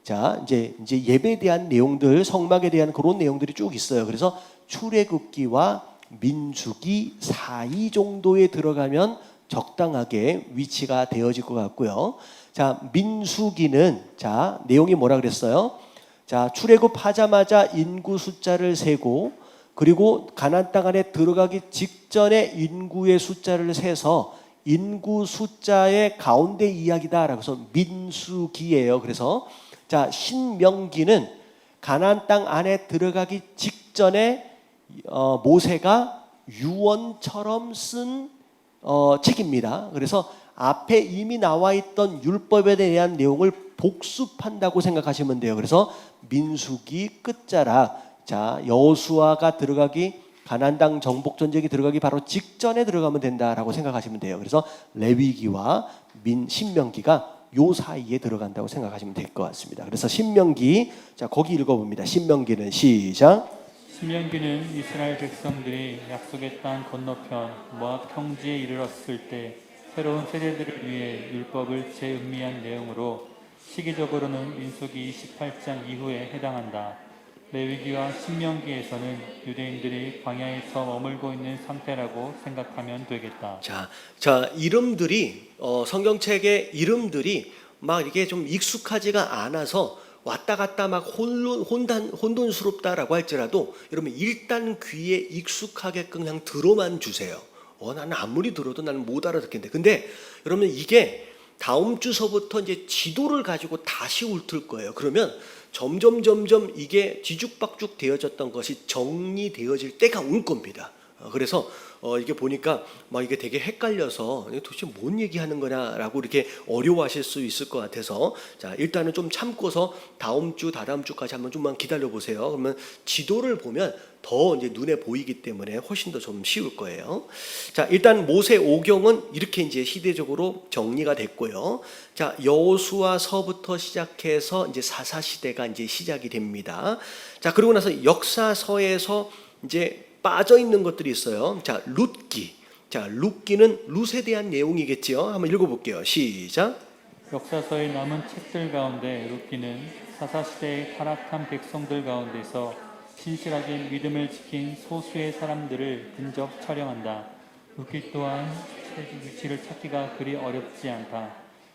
자, 이제 예배에 대한 내용들, 성막에 대한 그런 내용들이 쭉 있어요. 그래서 출애굽기와 민수기 사이 정도에 들어가면 적당하게 위치가 되어질 것 같고요. 자, 민수기는 자, 내용이 뭐라 그랬어요? 자, 출애굽하자마자 인구 숫자를 세고 그리고 가나안 땅 안에 들어가기 직전에 인구의 숫자를 세서 인구 숫자의 가운데 이야기다라고 해서 민수기예요. 그래서 자, 신명기는 가나안 땅 안에 들어가기 직전에 모세가 유언처럼 쓴 책입니다. 그래서 앞에 이미 나와 있던 율법에 대한 내용을 복습한다고 생각하시면 돼요. 그래서 민수기 끝자락, 자, 여호수아가 들어가기 가나안 땅 정복 전쟁이 들어가기 바로 직전에 들어가면 된다라고 생각하시면 돼요. 그래서 레위기와 신명기가 요 사이에 들어간다고 생각하시면 될 것 같습니다. 그래서 신명기, 자 거기 읽어봅니다. 신명기는 시작. 신명기는 이스라엘 백성들이 약속의 땅 건너편 모압 평지에 이르렀을 때 새로운 세대들을 위해 율법을 재음미한 내용으로 시기적으로는 민수기 28장 이후에 해당한다. 레위기와 신명기에서는 유대인들이 광야에서 머물고 있는 상태라고 생각하면 되겠다. 자 이름들이 성경책의 이름들이 막 이게 좀 익숙하지가 않아서 왔다 갔다 막 혼돈스럽다라고 할지라도 여러분 일단 귀에 익숙하게끔 그냥 들어만 주세요. 나는 아무리 들어도 나는 못 알아듣겠는데. 근데 여러분 이게 다음 주서부터 이제 지도를 가지고 다시 훑을 거예요. 그러면 점점 이게 뒤죽박죽 되어졌던 것이 정리되어질 때가 올 겁니다. 그래서 이게 보니까 막 이게 되게 헷갈려서 도대체 뭔 얘기하는 거냐라고 이렇게 어려워하실 수 있을 것 같아서 자 일단은 좀 참고서 다음 주 다다음 주까지 한번 좀만 기다려 보세요. 그러면 지도를 보면 더 이제 눈에 보이기 때문에 훨씬 더 좀 쉬울 거예요. 자 일단 모세 오경은 이렇게 이제 시대적으로 정리가 됐고요. 자 여호수아서부터 시작해서 이제 사사 시대가 이제 시작이 됩니다. 자 그리고 나서 역사서에서 이제 빠져 있는 것들이 있어요. 자, 룻기. 자, 룻기는 룻에 대한 내용이겠지요. 한번 읽어볼게요. 시작. 역사서에 남은 책들 가운데 룻기는 사사시대의 타락한 백성들 가운데서 신실하게 믿음을 지킨 소수의 사람들을 근접 촬영한다. 룻기 또한 위치를 찾기가 그리 어렵지 않다.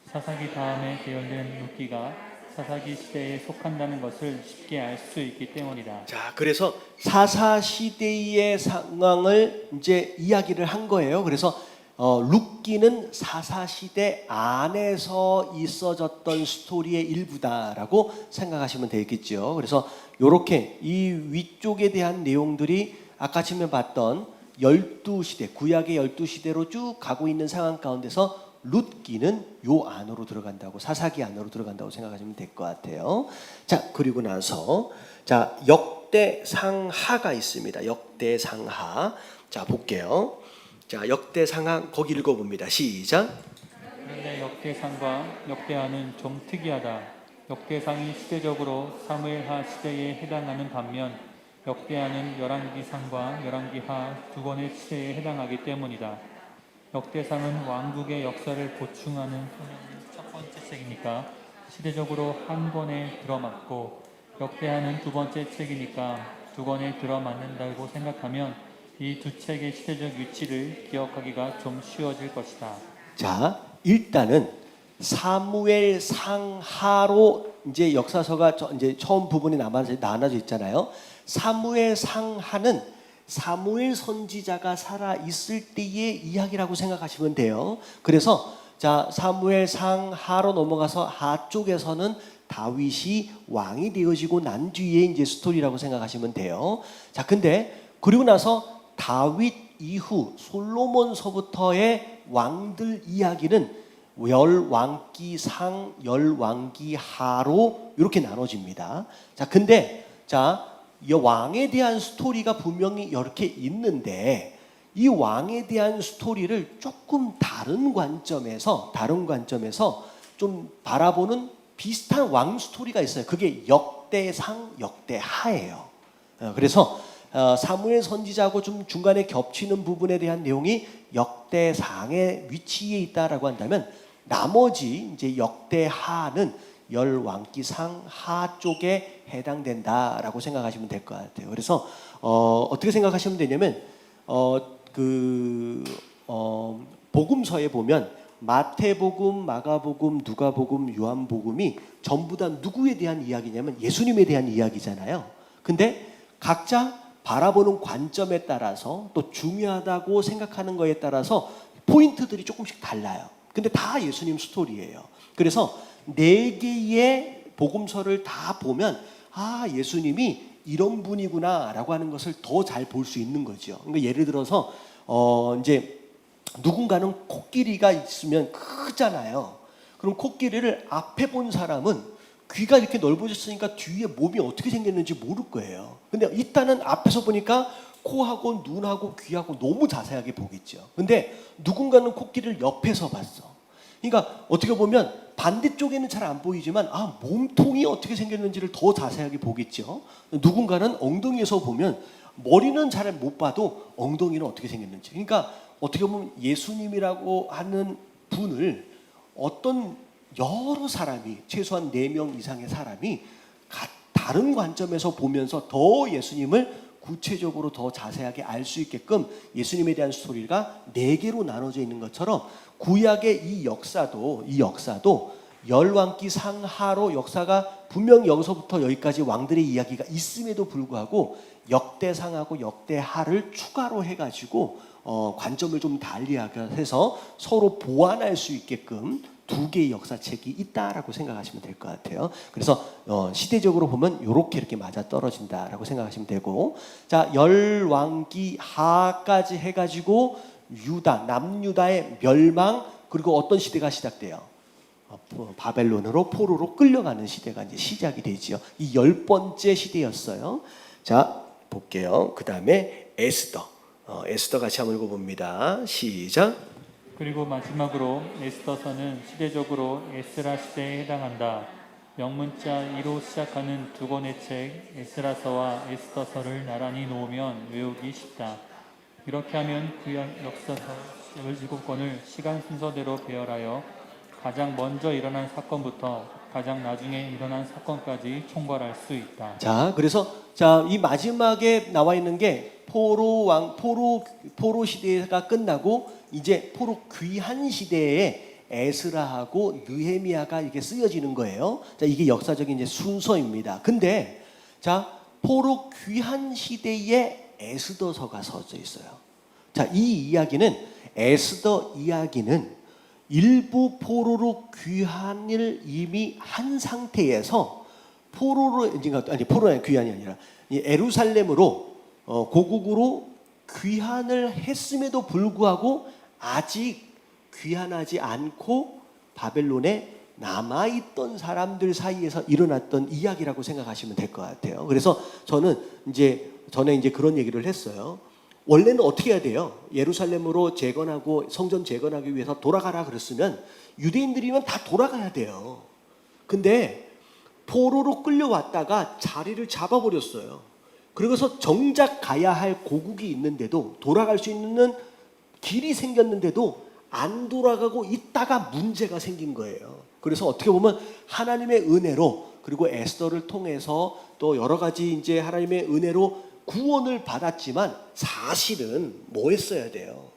사사기 다음에 게을른 룻기가 사사기 시대에 속한다는 것을 쉽게 알 수 있기 때문이다. 자, 그래서 사사 시대의 상황을 이제 이야기를 한 거예요. 그래서 룻기는 사사 시대 안에서 있어졌던 스토리의 일부다라고 생각하시면 되겠죠. 그래서 이렇게 이 위쪽에 대한 내용들이 아까 처음에 봤던 12시대, 구약의 12시대로 쭉 가고 있는 상황 가운데서 룻기는 요 안으로 들어간다고, 사사기 안으로 들어간다고 생각하시면 될 것 같아요. 자, 그리고 나서 자 역대상하가 있습니다. 역대상하. 자 볼게요. 자 역대상하 거기 읽어봅니다. 시작. 그런데 역대상과 역대하는 좀 특이하다. 역대상이 시대적으로 사무엘하 시대에 해당하는 반면 역대하는 열왕기상과 열왕기하 두 권의 시대에 해당하기 때문이다. 역대상은 왕국의 역사를 보충하는 첫 번째 책이니까 시대적으로 한 권에 들어맞고 역대하는 두 번째 책이니까 두 권에 들어맞는다고 생각하면 이 두 책의 시대적 위치를 기억하기가 좀 쉬워질 것이다. 자 일단은 사무엘 상하로 이제 역사서가 이제 처음 부분이 나눠져 있잖아요. 사무엘 상하는 사무엘 선지자가 살아 있을 때의 이야기라고 생각하시면 돼요. 그래서 자 사무엘 상하로 넘어가서 하 쪽에서는 다윗이 왕이 되어지고 난 뒤에 이제 스토리라고 생각하시면 돼요. 자 근데 그리고 나서 다윗 이후 솔로몬서부터의 왕들 이야기는 열왕기상, 열왕기하로 이렇게 나눠집니다. 자 근데 자 이 왕에 대한 스토리가 분명히 이렇게 있는데 이 왕에 대한 스토리를 조금 다른 관점에서 좀 바라보는 비슷한 왕 스토리가 있어요. 그게 역대상, 역대하예요. 그래서 사무엘 선지자하고 좀 중간에 겹치는 부분에 대한 내용이 역대상의 위치에 있다라고 한다면 나머지 이제 역대하는 열왕기상 하 쪽에 해당된다라고 생각하시면 될 것 같아요. 그래서 어떻게 생각하시면 되냐면 복음서에 보면 마태복음, 마가복음, 누가복음, 요한복음이 전부 다 누구에 대한 이야기냐면 예수님에 대한 이야기잖아요. 근데 각자 바라보는 관점에 따라서 또 중요하다고 생각하는 거에 따라서 포인트들이 조금씩 달라요. 근데 다 예수님 스토리예요. 그래서 4개의 복음서를 다 보면 아 예수님이 이런 분이구나라고 하는 것을 더 잘 볼 수 있는 거죠. 그러니까 예를 들어서 이제 누군가는 코끼리가 있으면 크잖아요. 그럼 코끼리를 앞에 본 사람은 귀가 이렇게 넓어졌으니까 뒤에 몸이 어떻게 생겼는지 모를 거예요. 근데 일단은 앞에서 보니까 코하고 눈하고 귀하고 너무 자세하게 보겠죠. 근데 누군가는 코끼리를 옆에서 봤어. 그러니까 어떻게 보면 반대쪽에는 잘 안 보이지만 몸통이 어떻게 생겼는지를 더 자세하게 보겠죠. 누군가는 엉덩이에서 보면 머리는 잘 못 봐도 엉덩이는 어떻게 생겼는지. 그러니까 어떻게 보면 예수님이라고 하는 분을 어떤 여러 사람이 최소한 4명 이상의 사람이 다른 관점에서 보면서 더 예수님을 구체적으로 더 자세하게 알 수 있게끔 예수님에 대한 스토리가 4개로 나눠져 있는 것처럼 구약의 이 역사도 열왕기 상하로 역사가 분명히 여기서부터 여기까지 왕들의 이야기가 있음에도 불구하고 역대상하고 역대하를 추가로 해가지고 관점을 좀 달리해서 서로 보완할 수 있게끔 2개의 역사책이 있다라고 생각하시면 될 것 같아요. 그래서 시대적으로 보면 이렇게 맞아 떨어진다라고 생각하시면 되고, 자 열왕기 하까지 해가지고 유다 남유다의 멸망, 그리고 어떤 시대가 시작돼요? 바벨론으로 포로로 끌려가는 시대가 이제 시작이 되지요. 이 10번째 시대였어요. 자 볼게요. 그 다음에 에스더 같이 한번 읽어봅니다. 시작. 그리고 마지막으로 에스더서는 시대적으로 에스라 시대에 해당한다. 명문자 E로 시작하는 2권의 책 에스라서와 에스더서를 나란히 놓으면 외우기 쉽다. 이렇게 하면 구약 역사서 17권을 시간 순서대로 배열하여 가장 먼저 일어난 사건부터 가장 나중에 일어난 사건까지 총괄할 수 있다. 자, 그래서 이 마지막에 나와 있는 게 포로 시대가 끝나고 이제 포로 귀한 시대에 에스라하고 느헤미야가 이게 쓰여지는 거예요. 자, 이게 역사적인 이제 순서입니다. 근데 자, 포로 귀한 시대에 에스더서가 써져 있어요. 자, 이 이야기는 에스더 이야기는 일부 포로로 귀환을 이미 한 상태에서 포로는 귀환이 아니라 예루살렘으로 고국으로 귀환을 했음에도 불구하고 아직 귀환하지 않고 바벨론에 남아있던 사람들 사이에서 일어났던 이야기라고 생각하시면 될 것 같아요. 그래서 저는 전에 이제 그런 얘기를 했어요. 원래는 어떻게 해야 돼요? 예루살렘으로 재건하고 성전 재건하기 위해서 돌아가라 그랬으면 유대인들이면 다 돌아가야 돼요. 근데 포로로 끌려왔다가 자리를 잡아버렸어요. 그러고서 정작 가야 할 고국이 있는데도, 돌아갈 수 있는 길이 생겼는데도 안 돌아가고 있다가 문제가 생긴 거예요. 그래서 어떻게 보면 하나님의 은혜로, 그리고 에스더를 통해서 또 여러 가지 이제 하나님의 은혜로 구원을 받았지만 사실은 뭐 했어야 돼요?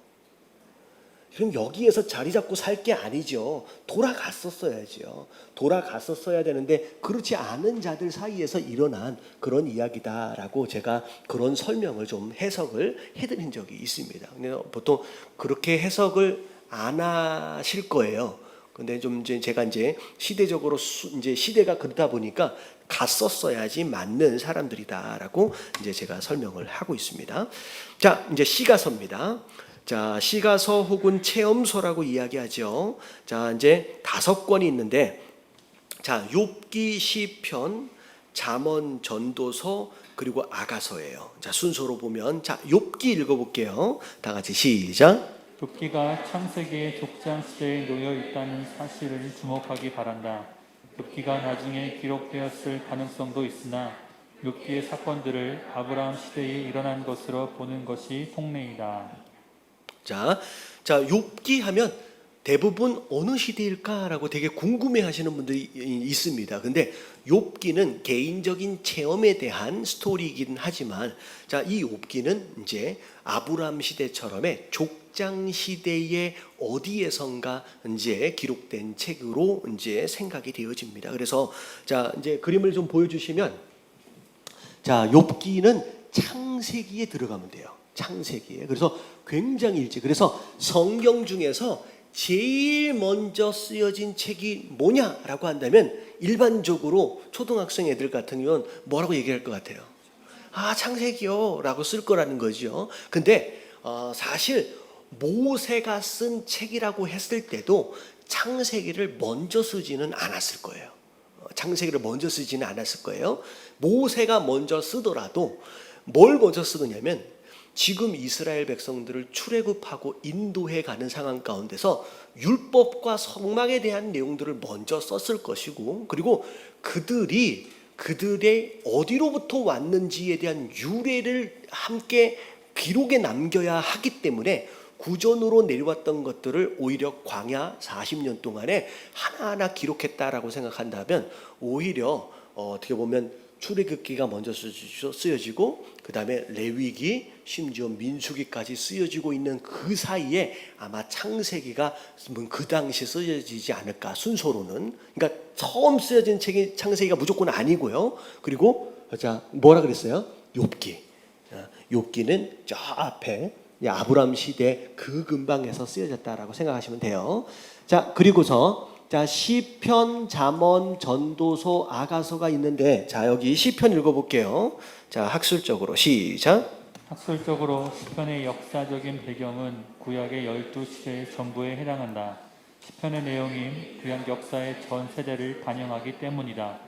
그럼 여기에서 자리 잡고 살 게 아니죠. 돌아갔었어야죠. 돌아갔었어야 되는데 그렇지 않은 자들 사이에서 일어난 그런 이야기다라고 제가 그런 설명을 좀 해석을 해드린 적이 있습니다. 근데 보통 그렇게 해석을 안 하실 거예요. 근데 좀 제가 시대적으로 이제 시대가 그러다 보니까 갔었어야지 맞는 사람들이다라고 이제 제가 설명을 하고 있습니다. 자, 이제 시가서입니다. 자, 시가서 혹은 체험서라고 이야기하죠. 자, 이제 5권이 있는데, 자, 욥기, 시편, 잠언, 전도서, 그리고 아가서예요. 자, 순서로 보면, 자, 욥기 읽어볼게요. 다 같이 시작. 욥기가 창세기의 족장 시대에 놓여 있다는 사실을 주목하기 바란다. 욥기가 나중에 기록되었을 가능성도 있으나 욥기의 사건들을 아브라함 시대에 일어난 것으로 보는 것이 통례이다. 자, 욥기 하면 대부분 어느 시대일까라고 되게 궁금해하시는 분들이 있습니다. 근데 욥기는 개인적인 체험에 대한 스토리이긴 하지만, 자, 이 욥기는 이제 아브라함 시대처럼의 족장 시대의 어디에선가 이제 기록된 책으로 이제 생각이 되어집니다. 그래서 자, 이제 그림을 좀 보여주시면, 자, 욥기는 창세기에 들어가면 돼요. 창세기에. 그래서 굉장히 일찍. 그래서 성경 중에서 제일 먼저 쓰여진 책이 뭐냐라고 한다면 일반적으로 초등학생 애들 같은 경우는 뭐라고 얘기할 것 같아요? 창세기요 라고 쓸 거라는 거죠. 근데 사실 모세가 쓴 책이라고 했을 때도 창세기를 먼저 쓰지는 않았을 거예요. 창세기를 먼저 쓰지는 않았을 거예요. 모세가 먼저 쓰더라도 뭘 먼저 쓰느냐면 지금 이스라엘 백성들을 출애굽하고 인도해 가는 상황 가운데서 율법과 성막에 대한 내용들을 먼저 썼을 것이고, 그리고 그들의 어디로부터 왔는지에 대한 유래를 함께 기록에 남겨야 하기 때문에 구전으로 내려왔던 것들을 오히려 광야 40년 동안에 하나하나 기록했다라고 생각한다면, 오히려 어떻게 보면 출애굽기가 먼저 쓰여지고 그 다음에 레위기, 심지어 민수기까지 쓰여지고 있는 그 사이에 아마 창세기가 그 당시 쓰여지지 않을까, 순서로는. 그러니까 처음 쓰여진 책이 창세기가 무조건 아니고요. 그리고 자, 뭐라 그랬어요? 욥기. 욥기는 저 앞에 아브람 시대 그 근방에서 쓰여졌다라고 생각하시면 돼요. 자, 그리고서 자, 시편, 잠언, 전도서, 아가서가 있는데, 자, 여기 시편 읽어볼게요. 자, 학술적으로 시작. 학술적으로 시편의 역사적인 배경은 구약의 12시대 전부에 해당한다. 시편의 내용이 구약 역사의 전 세대를 반영하기 때문이다.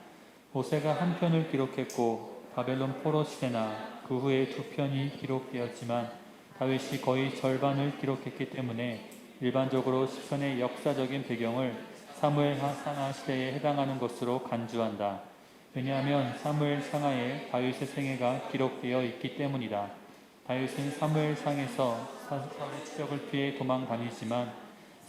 모세가 한 편을 기록했고 바벨론 포로 시대나 그 후에 두 편이 기록되었지만 다윗이 거의 절반을 기록했기 때문에 일반적으로 시편의 역사적인 배경을 사무엘 상하 시대에 해당하는 것으로 간주한다. 왜냐하면 사무엘 상하에 다윗의 생애가 기록되어 있기 때문이다. 다윗은 사무엘 상에서 사울의 추적을 피해 도망 다니지만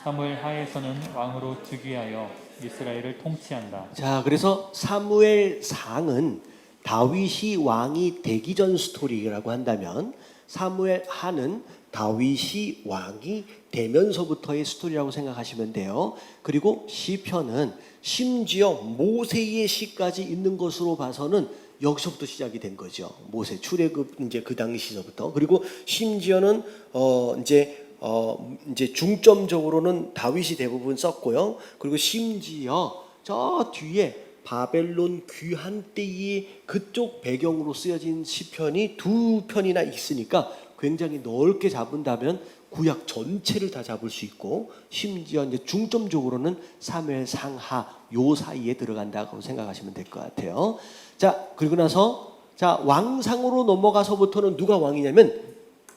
사무엘 하에서는 왕으로 즉위하여 이스라엘을 통치한다. 자, 그래서 사무엘 상은 다윗이 왕이 되기 전 스토리라고 한다면, 사무엘 하는 다윗이 왕이 되면서부터의 스토리라고 생각하시면 돼요. 그리고 시편은 심지어 모세의 시까지 있는 것으로 봐서는 여기서부터 시작이 된 거죠. 모세 출애굽 이제 그 당시서부터. 그리고 심지어는 이제 중점적으로는 다윗이 대부분 썼고요. 그리고 심지어 저 뒤에 바벨론 귀환 때의 그쪽 배경으로 쓰여진 시편이 두 편이나 있으니까 굉장히 넓게 잡은다면 구약 전체를 다 잡을 수 있고, 심지어 이제 중점적으로는 사무엘 상하 요 사이에 들어간다고 생각하시면 될 것 같아요. 자, 그리고 나서 자, 왕상으로 넘어가서부터는 누가 왕이냐면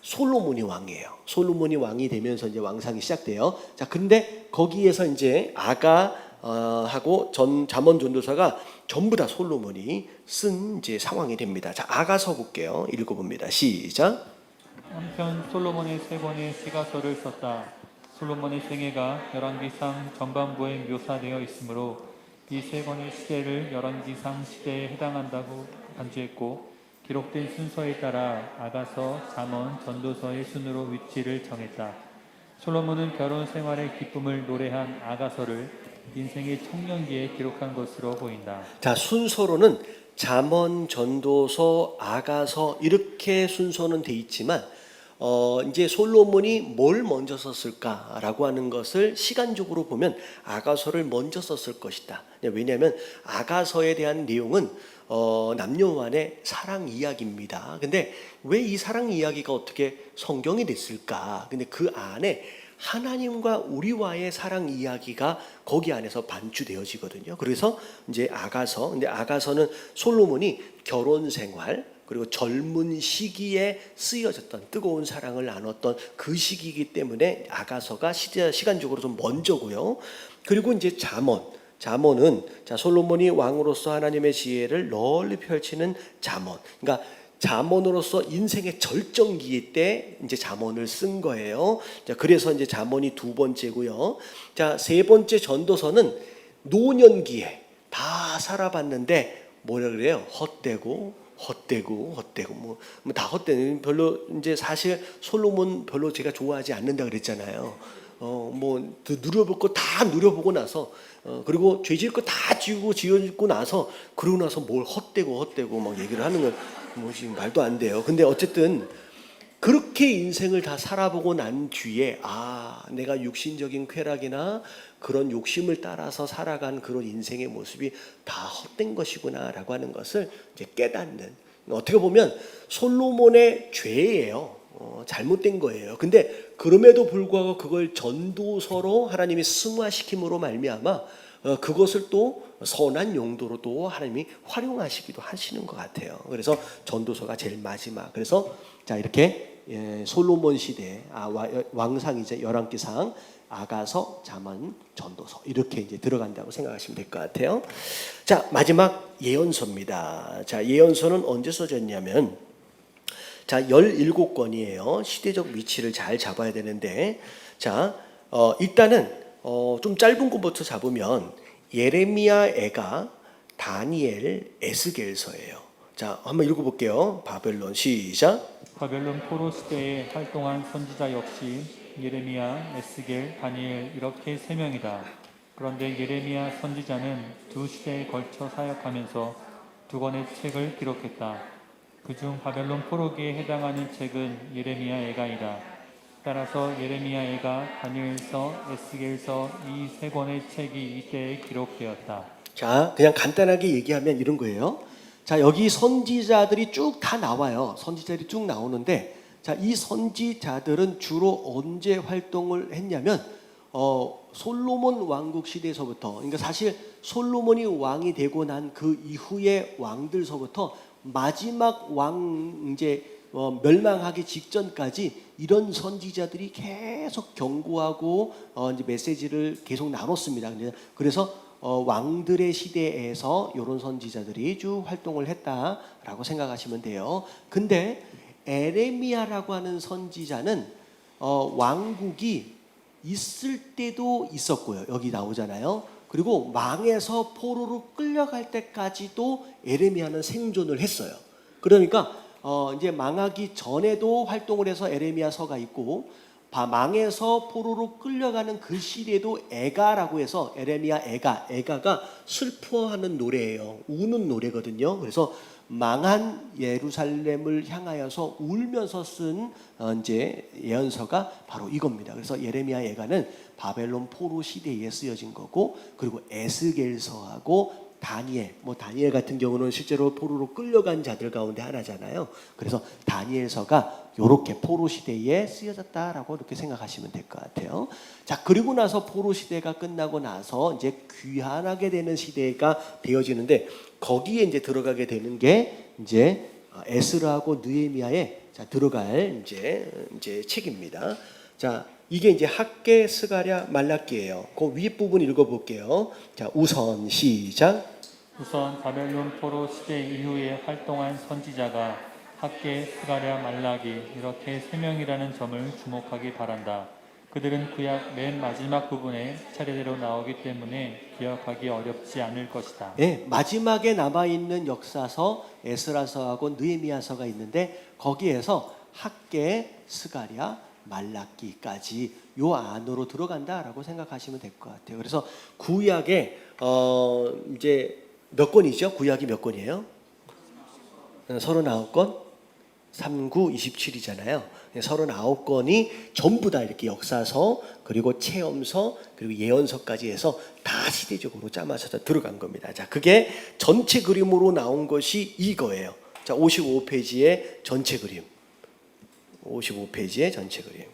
솔로몬이 왕이에요. 솔로몬이 왕이 되면서 이제 왕상이 시작돼요. 자, 근데 거기에서 이제 하고 잠언 전도서가 전부 다 솔로몬이 쓴 이제 상황이 됩니다. 자, 아가서 볼게요. 읽어봅니다. 시작. 한편 솔로몬의 세 권의 시가서를 썼다. 솔로몬의 생애가 열왕기상 전반부에 묘사되어 있으므로 이 세 권의 시대를 열왕기상 시대에 해당한다고 간주했고, 기록된 순서에 따라 아가서, 잠언, 전도서의 순으로 위치를 정했다. 솔로몬은 결혼 생활의 기쁨을 노래한 아가서를 인생의 청년기에 기록한 것으로 보인다. 자, 순서로는 잠언, 전도서, 아가서 이렇게 순서는 돼 있지만 이제 솔로몬이 뭘 먼저 썼을까라고 하는 것을 시간적으로 보면 아가서를 먼저 썼을 것이다. 왜냐하면 아가서에 대한 내용은 남녀 간의 사랑 이야기입니다. 근데 왜 이 사랑 이야기가 어떻게 성경이 됐을까? 근데 그 안에 하나님과 우리와의 사랑 이야기가 거기 안에서 반추되어지거든요. 그래서 이제 아가서, 근데 아가서는 솔로몬이 결혼 생활 그리고 젊은 시기에 쓰여졌던 뜨거운 사랑을 나눴던 그 시기이기 때문에 아가서가 시간적으로 좀 먼저고요. 그리고 이제 잠언은 자, 솔로몬이 왕으로서 하나님의 지혜를 널리 펼치는 잠언. 그러니까 잠언으로서 인생의 절정기 때 이제 잠언을 쓴 거예요. 자, 그래서 이제 잠언이 두 번째고요. 자, 세 번째 전도서는 노년기에 다 살아봤는데 뭐라 그래요? 헛되고 뭐 다 헛되는, 별로 이제 사실 솔로몬 별로 제가 좋아하지 않는다 그랬잖아요. 뭐 누려볼 거 다 누려보고 나서 그리고 죄질 거 다 지어짓고 나서 그러고 나서 뭘 헛되고 막 얘기를 하는 건 뭐 지금 말도 안 돼요. 근데 어쨌든 그렇게 인생을 다 살아보고 난 뒤에 내가 육신적인 쾌락이나 그런 욕심을 따라서 살아간 그런 인생의 모습이 다 헛된 것이구나라고 하는 것을 이제 깨닫는, 어떻게 보면 솔로몬의 죄예요. 잘못된 거예요. 근데 그럼에도 불구하고 그걸 전도서로 하나님이 승화시킴으로 말미암아 그것을 또 선한 용도로 또 하나님이 활용하시기도 하시는 것 같아요. 그래서 전도서가 제일 마지막. 그래서 자, 이렇게 솔로몬 시대 왕상이죠. 열왕기상, 아가서, 잠언, 전도서 이렇게 이제 들어간다고 생각하시면 될 것 같아요. 자, 마지막 예언서입니다. 자, 예언서는 언제 써졌냐면 자, 17권이에요. 시대적 위치를 잘 잡아야 되는데 자, 일단은 좀 짧은 것부터 잡으면 예레미야, 애가, 다니엘, 에스겔서예요. 자, 한번 읽어볼게요. 바벨론 시작. 바벨론 포로 시대에 활동한 선지자 역시 예레미야, 에스겔, 다니엘 이렇게 세 명이다. 그런데 예레미야 선지자는 두 시대에 걸쳐 사역하면서 두 권의 책을 기록했다. 그중 바벨론 포로기에 해당하는 책은 예레미야 애가이다. 따라서 예레미야 애가, 다니엘서, 에스겔서 이 세 권의 책이 이때에 기록되었다. 자, 그냥 간단하게 얘기하면 이런 거예요. 자, 여기 선지자들이 쭉 다 나와요. 선지자들이 쭉 나오는데, 자, 이 선지자들은 주로 언제 활동을 했냐면, 솔로몬 왕국 시대에서부터, 그러니까 사실 솔로몬이 왕이 되고 난 그 이후의 왕들서부터 마지막 왕 이제 멸망하기 직전까지 이런 선지자들이 계속 경고하고 이제 메시지를 계속 나눴습니다. 그래서 왕들의 시대에서 이런 선지자들이 쭉 활동을 했다라고 생각하시면 돼요. 근데 에레미야라고 하는 선지자는 왕국이 있을 때도 있었고요. 여기 나오잖아요. 그리고 망해서 포로로 끌려갈 때까지도 에레미야는 생존을 했어요. 그러니까 이제 망하기 전에도 활동을 해서 에레미야서가 있고 망해서 포로로 끌려가는 그 시대에도 애가라고 해서 에레미야 애가가 슬퍼하는 노래예요. 우는 노래거든요. 그래서 망한 예루살렘을 향하여서 울면서 쓴 이제 예언서가 바로 이겁니다. 그래서 예레미야 애가는 바벨론 포로 시대에 쓰여진 거고, 그리고 에스겔서하고 다니엘, 다니엘 같은 경우는 실제로 포로로 끌려간 자들 가운데 하나잖아요. 그래서 다니엘서가 이렇게 포로 시대에 쓰여졌다라고 이렇게 생각하시면 될 것 같아요. 자, 그리고 나서 포로 시대가 끝나고 나서 이제 귀환하게 되는 시대가 되어지는데, 거기에 이제 들어가게 되는 게 이제 에스라하고 느헤미야에 들어갈 이제 책입니다. 자, 이게 이제 학개, 스가랴, 말라기예요. 그 윗부분 읽어볼게요. 자, 우선 시작. 우선 바벨론 포로 시대 이후에 활동한 선지자가 학개, 스가랴, 말라기 이렇게 세 명이라는 점을 주목하기 바란다. 그들은 구약 맨 마지막 부분에 차례대로 나오기 때문에 기억하기 어렵지 않을 것이다. 네, 마지막에 남아있는 역사서 에스라서하고 느헤미야서가 있는데 거기에서 학개, 스가랴, 말라기까지 요 안으로 들어간다라고 생각하시면 될 것 같아요. 그래서 구약에 이제 몇 권이죠? 구약이 몇 권이에요? 39권? 39, 27이잖아요. 39권이 전부 다 이렇게 역사서, 그리고 체험서, 그리고 예언서까지 해서 다 시대적으로 짜맞춰서 들어간 겁니다. 자, 그게 전체 그림으로 나온 것이 이거예요. 자, 55페이지의 전체 그림. 55페이지의 전체 그림.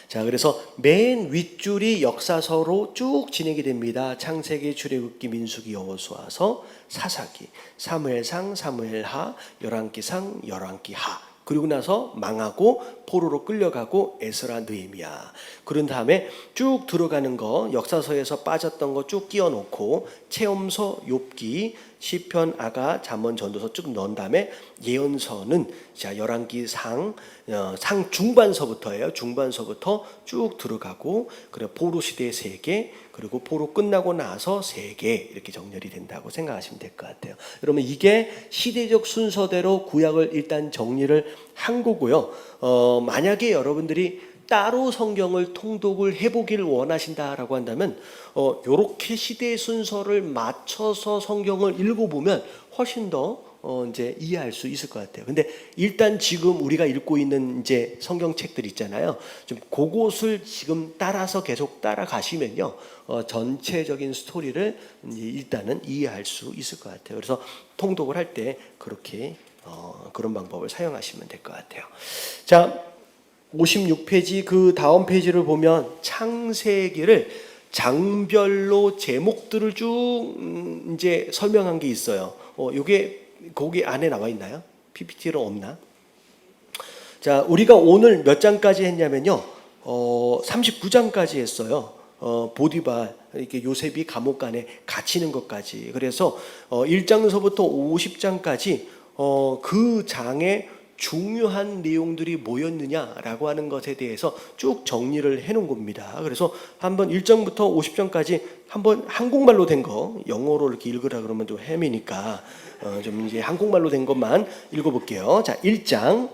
자, 그래서 맨 윗줄이 역사서로 쭉 진행이 됩니다. 창세기, 출애굽기, 민수기, 여호수아서, 사사기, 사무엘상, 사무엘하, 열왕기상, 열왕기하. 그리고 나서 망하고 포로로 끌려가고 에스라, 느헤미야. 그런 다음에 쭉 들어가는 거, 역사서에서 빠졌던 거 쭉 끼워 놓고 체험서, 욥기, 시편, 아가, 잠언, 전도서 쭉 넣은 다음에 예언서는 자, 열왕기상 상 중반서부터예요. 중반서부터 쭉 들어가고, 그리고 포로 시대 3개, 그리고 포로 끝나고 나서 3개 이렇게 정렬이 된다고 생각하시면 될 것 같아요. 여러분, 이게 시대적 순서대로 구약을 일단 정리를 한 거고요. 만약에 여러분들이 따로 성경을 통독을 해보기를 원하신다라고 한다면 요렇게 시대의 순서를 맞춰서 성경을 읽어보면 훨씬 더 이제 이해할 수 있을 것 같아요. 근데 일단 지금 우리가 읽고 있는 이제 성경책들 있잖아요. 좀 그것을 지금 따라서 계속 따라가시면요, 전체적인 스토리를 일단은 이해할 수 있을 것 같아요. 그래서 통독을 할 때 그렇게 그런 방법을 사용하시면 될 것 같아요. 자, 56페이지 그 다음 페이지를 보면 창세기를 장별로 제목들을 쭉 이제 설명한 게 있어요. 이게 거기 안에 나와 있나요? PPT는 없나? 자, 우리가 오늘 몇 장까지 했냐면요. 39장까지 했어요. 보디발 이렇게 요셉이 감옥 안에 갇히는 것까지. 그래서 1장서부터 50장까지 그 장에 중요한 내용들이 뭐였느냐라고 하는 것에 대해서 쭉 정리를 해 놓은 겁니다. 그래서 한번 1장부터 50장까지 한번 한국말로 된 거 영어로 이렇게 읽으라 그러면 좀 헤매니까 좀 이제 한국말로 된 것만 읽어볼게요. 자, 1장.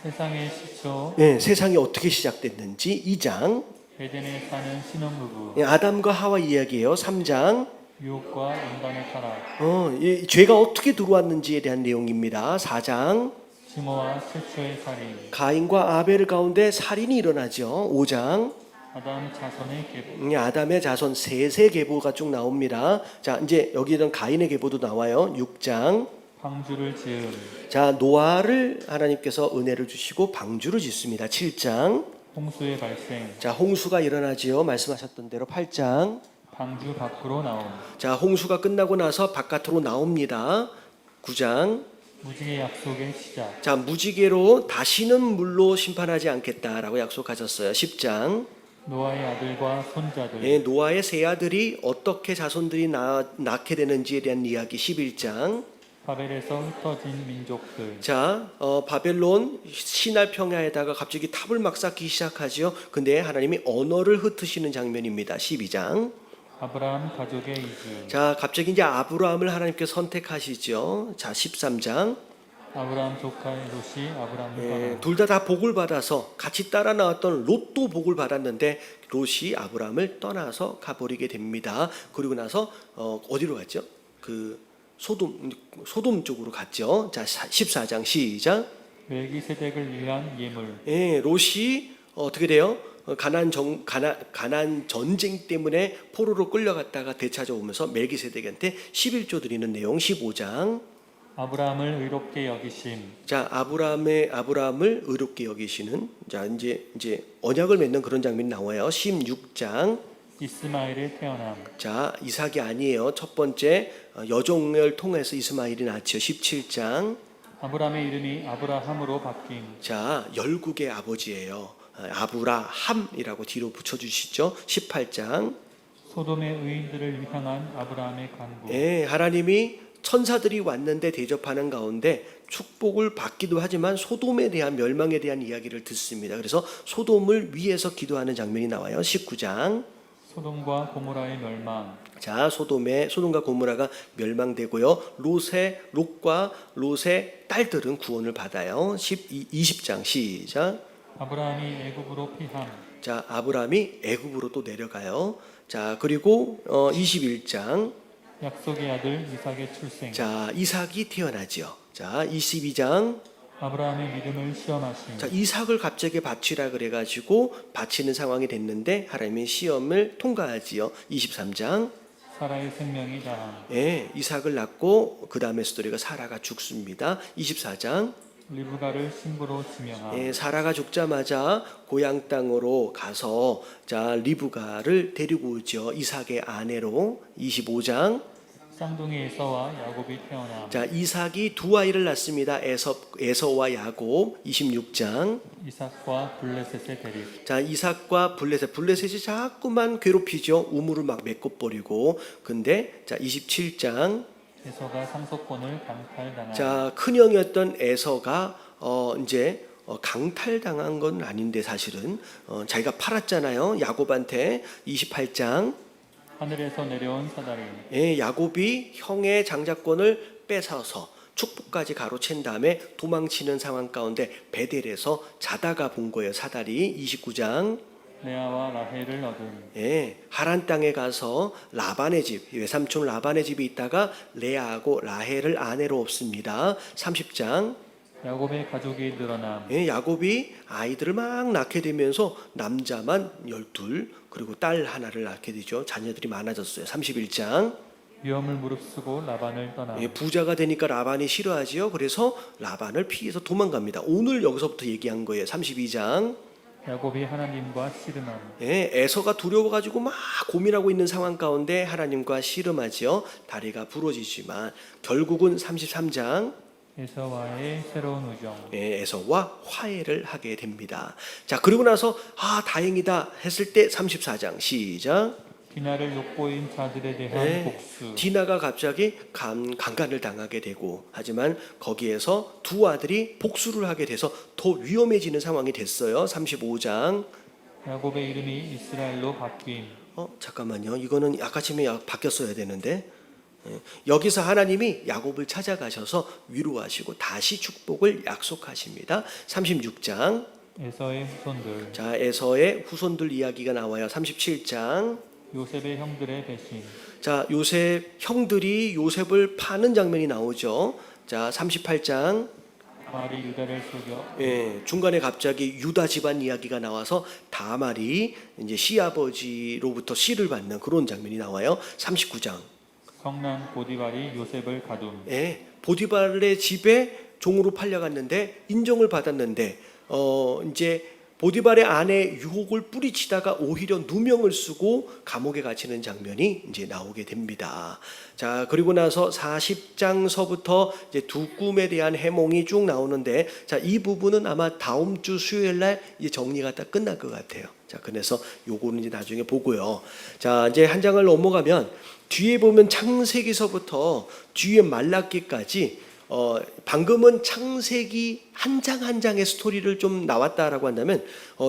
세상의 시초 네, 세상이 어떻게 시작됐는지. 2장. 에덴에 사는 신혼부부 네, 아담과 하와 이야기예요. 3장. 유혹과 인간의 타락 이 죄가 어떻게 들어왔는지에 대한 내용입니다. 4장. 증오와 최초의 살인 가인과 아벨 가운데 살인이 일어나죠. 5장. 아담 자손의 계보 아담의 자손 셋의 계보가 쭉 나옵니다. 자, 이제 여기는 가인의 계보도 나와요. 6장. 방주를 지음 자, 노아를 하나님께서 은혜를 주시고 방주를 짓습니다. 7장. 홍수의 발생 자, 홍수가 일어나지요. 말씀하셨던 대로 8장. 방주 밖으로 나옴 자, 홍수가 끝나고 나서 바깥으로 나옵니다. 9장. 무지개 약속의 시작 자, 무지개로 다시는 물로 심판하지 않겠다라고 약속하셨어요. 10장. 노아의 아들과 손자들 예, 노아의 세 아들이 어떻게 자손들이 낳게 되는지에 대한 이야기. 11장. 바벨에서 흩어진 민족들 자, 바벨론 시날 평야에다가 갑자기 탑을 막 쌓기 시작하죠. 근데 하나님이 언어를 흩으시는 장면입니다. 12장. 아브라함 가족의 이주 자, 갑자기 이제 아브라함을 하나님께서 선택하시죠. 자, 13장. 아브라함 조카의 롯이 아브라함을 떠나 둘 다 복을 받아서 같이 따라 나왔던 롯도 복을 받았는데 롯이 아브라함을 떠나서 가버리게 됩니다. 그리고 나서 어디로 갔죠? 그 소돔 쪽으로 갔죠. 자, 14장 시작. 멜기세덱을 위한 예물 예, 롯이 어떻게 돼요? 가난 전쟁 때문에 포로로 끌려갔다가 되찾아오면서 멜기세덱한테 11조 드리는 내용. 15장. 아브라함을 의롭게 여기심 자, 아브라함을 의롭게 여기시는, 자, 이제 언약을 맺는 그런 장면이 나와요. 16장. 이스마엘의 태어남 자, 이삭이 아니에요. 첫 번째 여종을 통해서 이스마엘이 낳죠. 17장. 아브라함의 이름이 아브라함으로 바뀐 자, 열국의 아버지예요. 아브라함이라고 뒤로 붙여주시죠. 18장. 소돔의 의인들을 향한 아브라함의 간구 예, 하나님이 천사들이 왔는데 대접하는 가운데 축복을 받기도 하지만 소돔에 대한 멸망에 대한 이야기를 듣습니다. 그래서 소돔을 위해서 기도하는 장면이 나와요. 19장. 소돔과 고모라의 멸망 자, 소돔과 고모라가 멸망되고요. 롯과 롯의 딸들은 구원을 받아요. 20장 시작. 아브라함이 애굽으로 피함 자, 아브라함이 애굽으로 또 내려가요. 자, 그리고 21장. 약속의 아들 이삭의 출생 자, 이삭이 태어나죠. 자, 22장. 아브라함의 믿음을 시험하심 자, 이삭을 갑자기 바치라 그래가지고 바치는 상황이 됐는데 하나님이 시험을 통과하지요. 23장. 사라의 생명이 다함 예, 이삭을 낳고 그 다음에 스토리가 사라가 죽습니다. 24장. 리브가를 신부로 지명함 예, 사라가 죽자마자 고향 땅으로 가서 자, 리브가를 데리고 오죠. 이삭의 아내로. 25장. 쌍둥이 에서와 야곱이 태어남 자, 이삭이 두 아이를 낳습니다. 에서와 야곱. 26장. 이삭과 블레셋의 대립 자, 이삭과 블레셋이 자꾸만 괴롭히죠. 우물을 막 메꿔버리고. 근데 자, 27장. 에서가 상속권을 강탈당함 자, 큰형이었던 에서가 이제 강탈당한 건 아닌데 사실은 자기가 팔았잖아요. 야곱한테. 28장. 하늘에서 내려온 사다리 예, 야곱이 형의 장자권을 뺏어서 축복까지 가로챈 다음에 도망치는 상황 가운데 베델에서 자다가 본 거예요. 사다리. 29장. 레아와 라헬을 얻음 예, 하란 땅에 가서 라반의 집, 외삼촌 라반의 집에 있다가 레아하고 라헬을 아내로 얻습니다. 30장. 야곱의 가족이 늘어남 예, 야곱이 아이들을 막 낳게 되면서 남자만 12 그리고 딸 하나를 낳게 되죠. 자녀들이 많아졌어요. 31장. 위험을 무릅쓰고 라반을 떠남 예, 부자가 되니까 라반이 싫어하지요. 그래서 라반을 피해서 도망갑니다. 오늘 여기서부터 얘기한 거예요. 32장. 야곱이 하나님과 씨름함 예, 에서가 두려워가지고 막 고민하고 있는 상황 가운데 하나님과 씨름하지요. 다리가 부러지지만 결국은 33장. 에서와의 새로운 우정. 에서와 화해를 하게 됩니다. 자, 그리고 나서 다행이다 했을 때 34장 시작. 디나를 욕보인 자들에 대한 복수. 디나가 갑자기 강간을 당하게 되고, 하지만 거기에서 두 아들이 복수를 하게 돼서 더 위험해지는 상황이 됐어요. 35장. 야곱의 이름이 이스라엘로 바뀐. 잠깐만요. 이거는 아까쯤에 바뀌었어야 되는데, 여기서 하나님이 야곱을 찾아가셔서 위로하시고 다시 축복을 약속하십니다. 36장. 에서의 후손들. 자, 에서의 후손들 이야기가 나와요. 37장. 요셉의 형들의 배신. 자, 요셉 형들이 요셉을 파는 장면이 나오죠. 자, 38장. 다말이 유다를 속여. 중간에 갑자기 유다 집안 이야기가 나와서 다말이 이제 시아버지로부터 씨를 받는 그런 장면이 나와요. 39장. 성난 보디발이 요셉을 가둠. 보디발의 집에 종으로 팔려갔는데 인정을 받았는데 이제 보디발의 아내 유혹을 뿌리치다가 오히려 누명을 쓰고 감옥에 갇히는 장면이 이제 나오게 됩니다. 자, 그리고 나서 40장서부터 이제 두 꿈에 대한 해몽이 쭉 나오는데, 자, 이 부분은 아마 다음 주 수요일 날 이제 정리가 딱 끝날 것 같아요. 자, 그래서 요거는 이제 나중에 보고요. 자, 이제 한 장을 넘어가면 뒤에 보면 창세기서부터 뒤에 말라기까지 방금은 창세기 한 장 한 장의 스토리를 좀 나왔다라고 한다면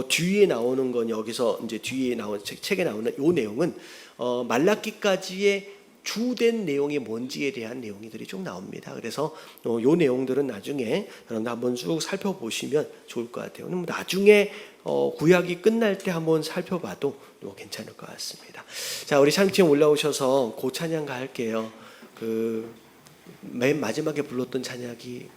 뒤에 나오는 건 여기서 이제 뒤에 나온 책에 나오는 요 내용은 말라기까지의 주된 내용이 뭔지에 대한 내용들이 좀 나옵니다. 그래서 요 내용들은 나중에 여러분 한번 쭉 살펴보시면 좋을 것 같아요. 그럼 나중에 구약이 끝날 때 한번 살펴봐도 괜찮을 것 같습니다. 자, 우리 찬양 올라오셔서 그 찬양 갈게요. 맨 마지막에 불렀던 찬양이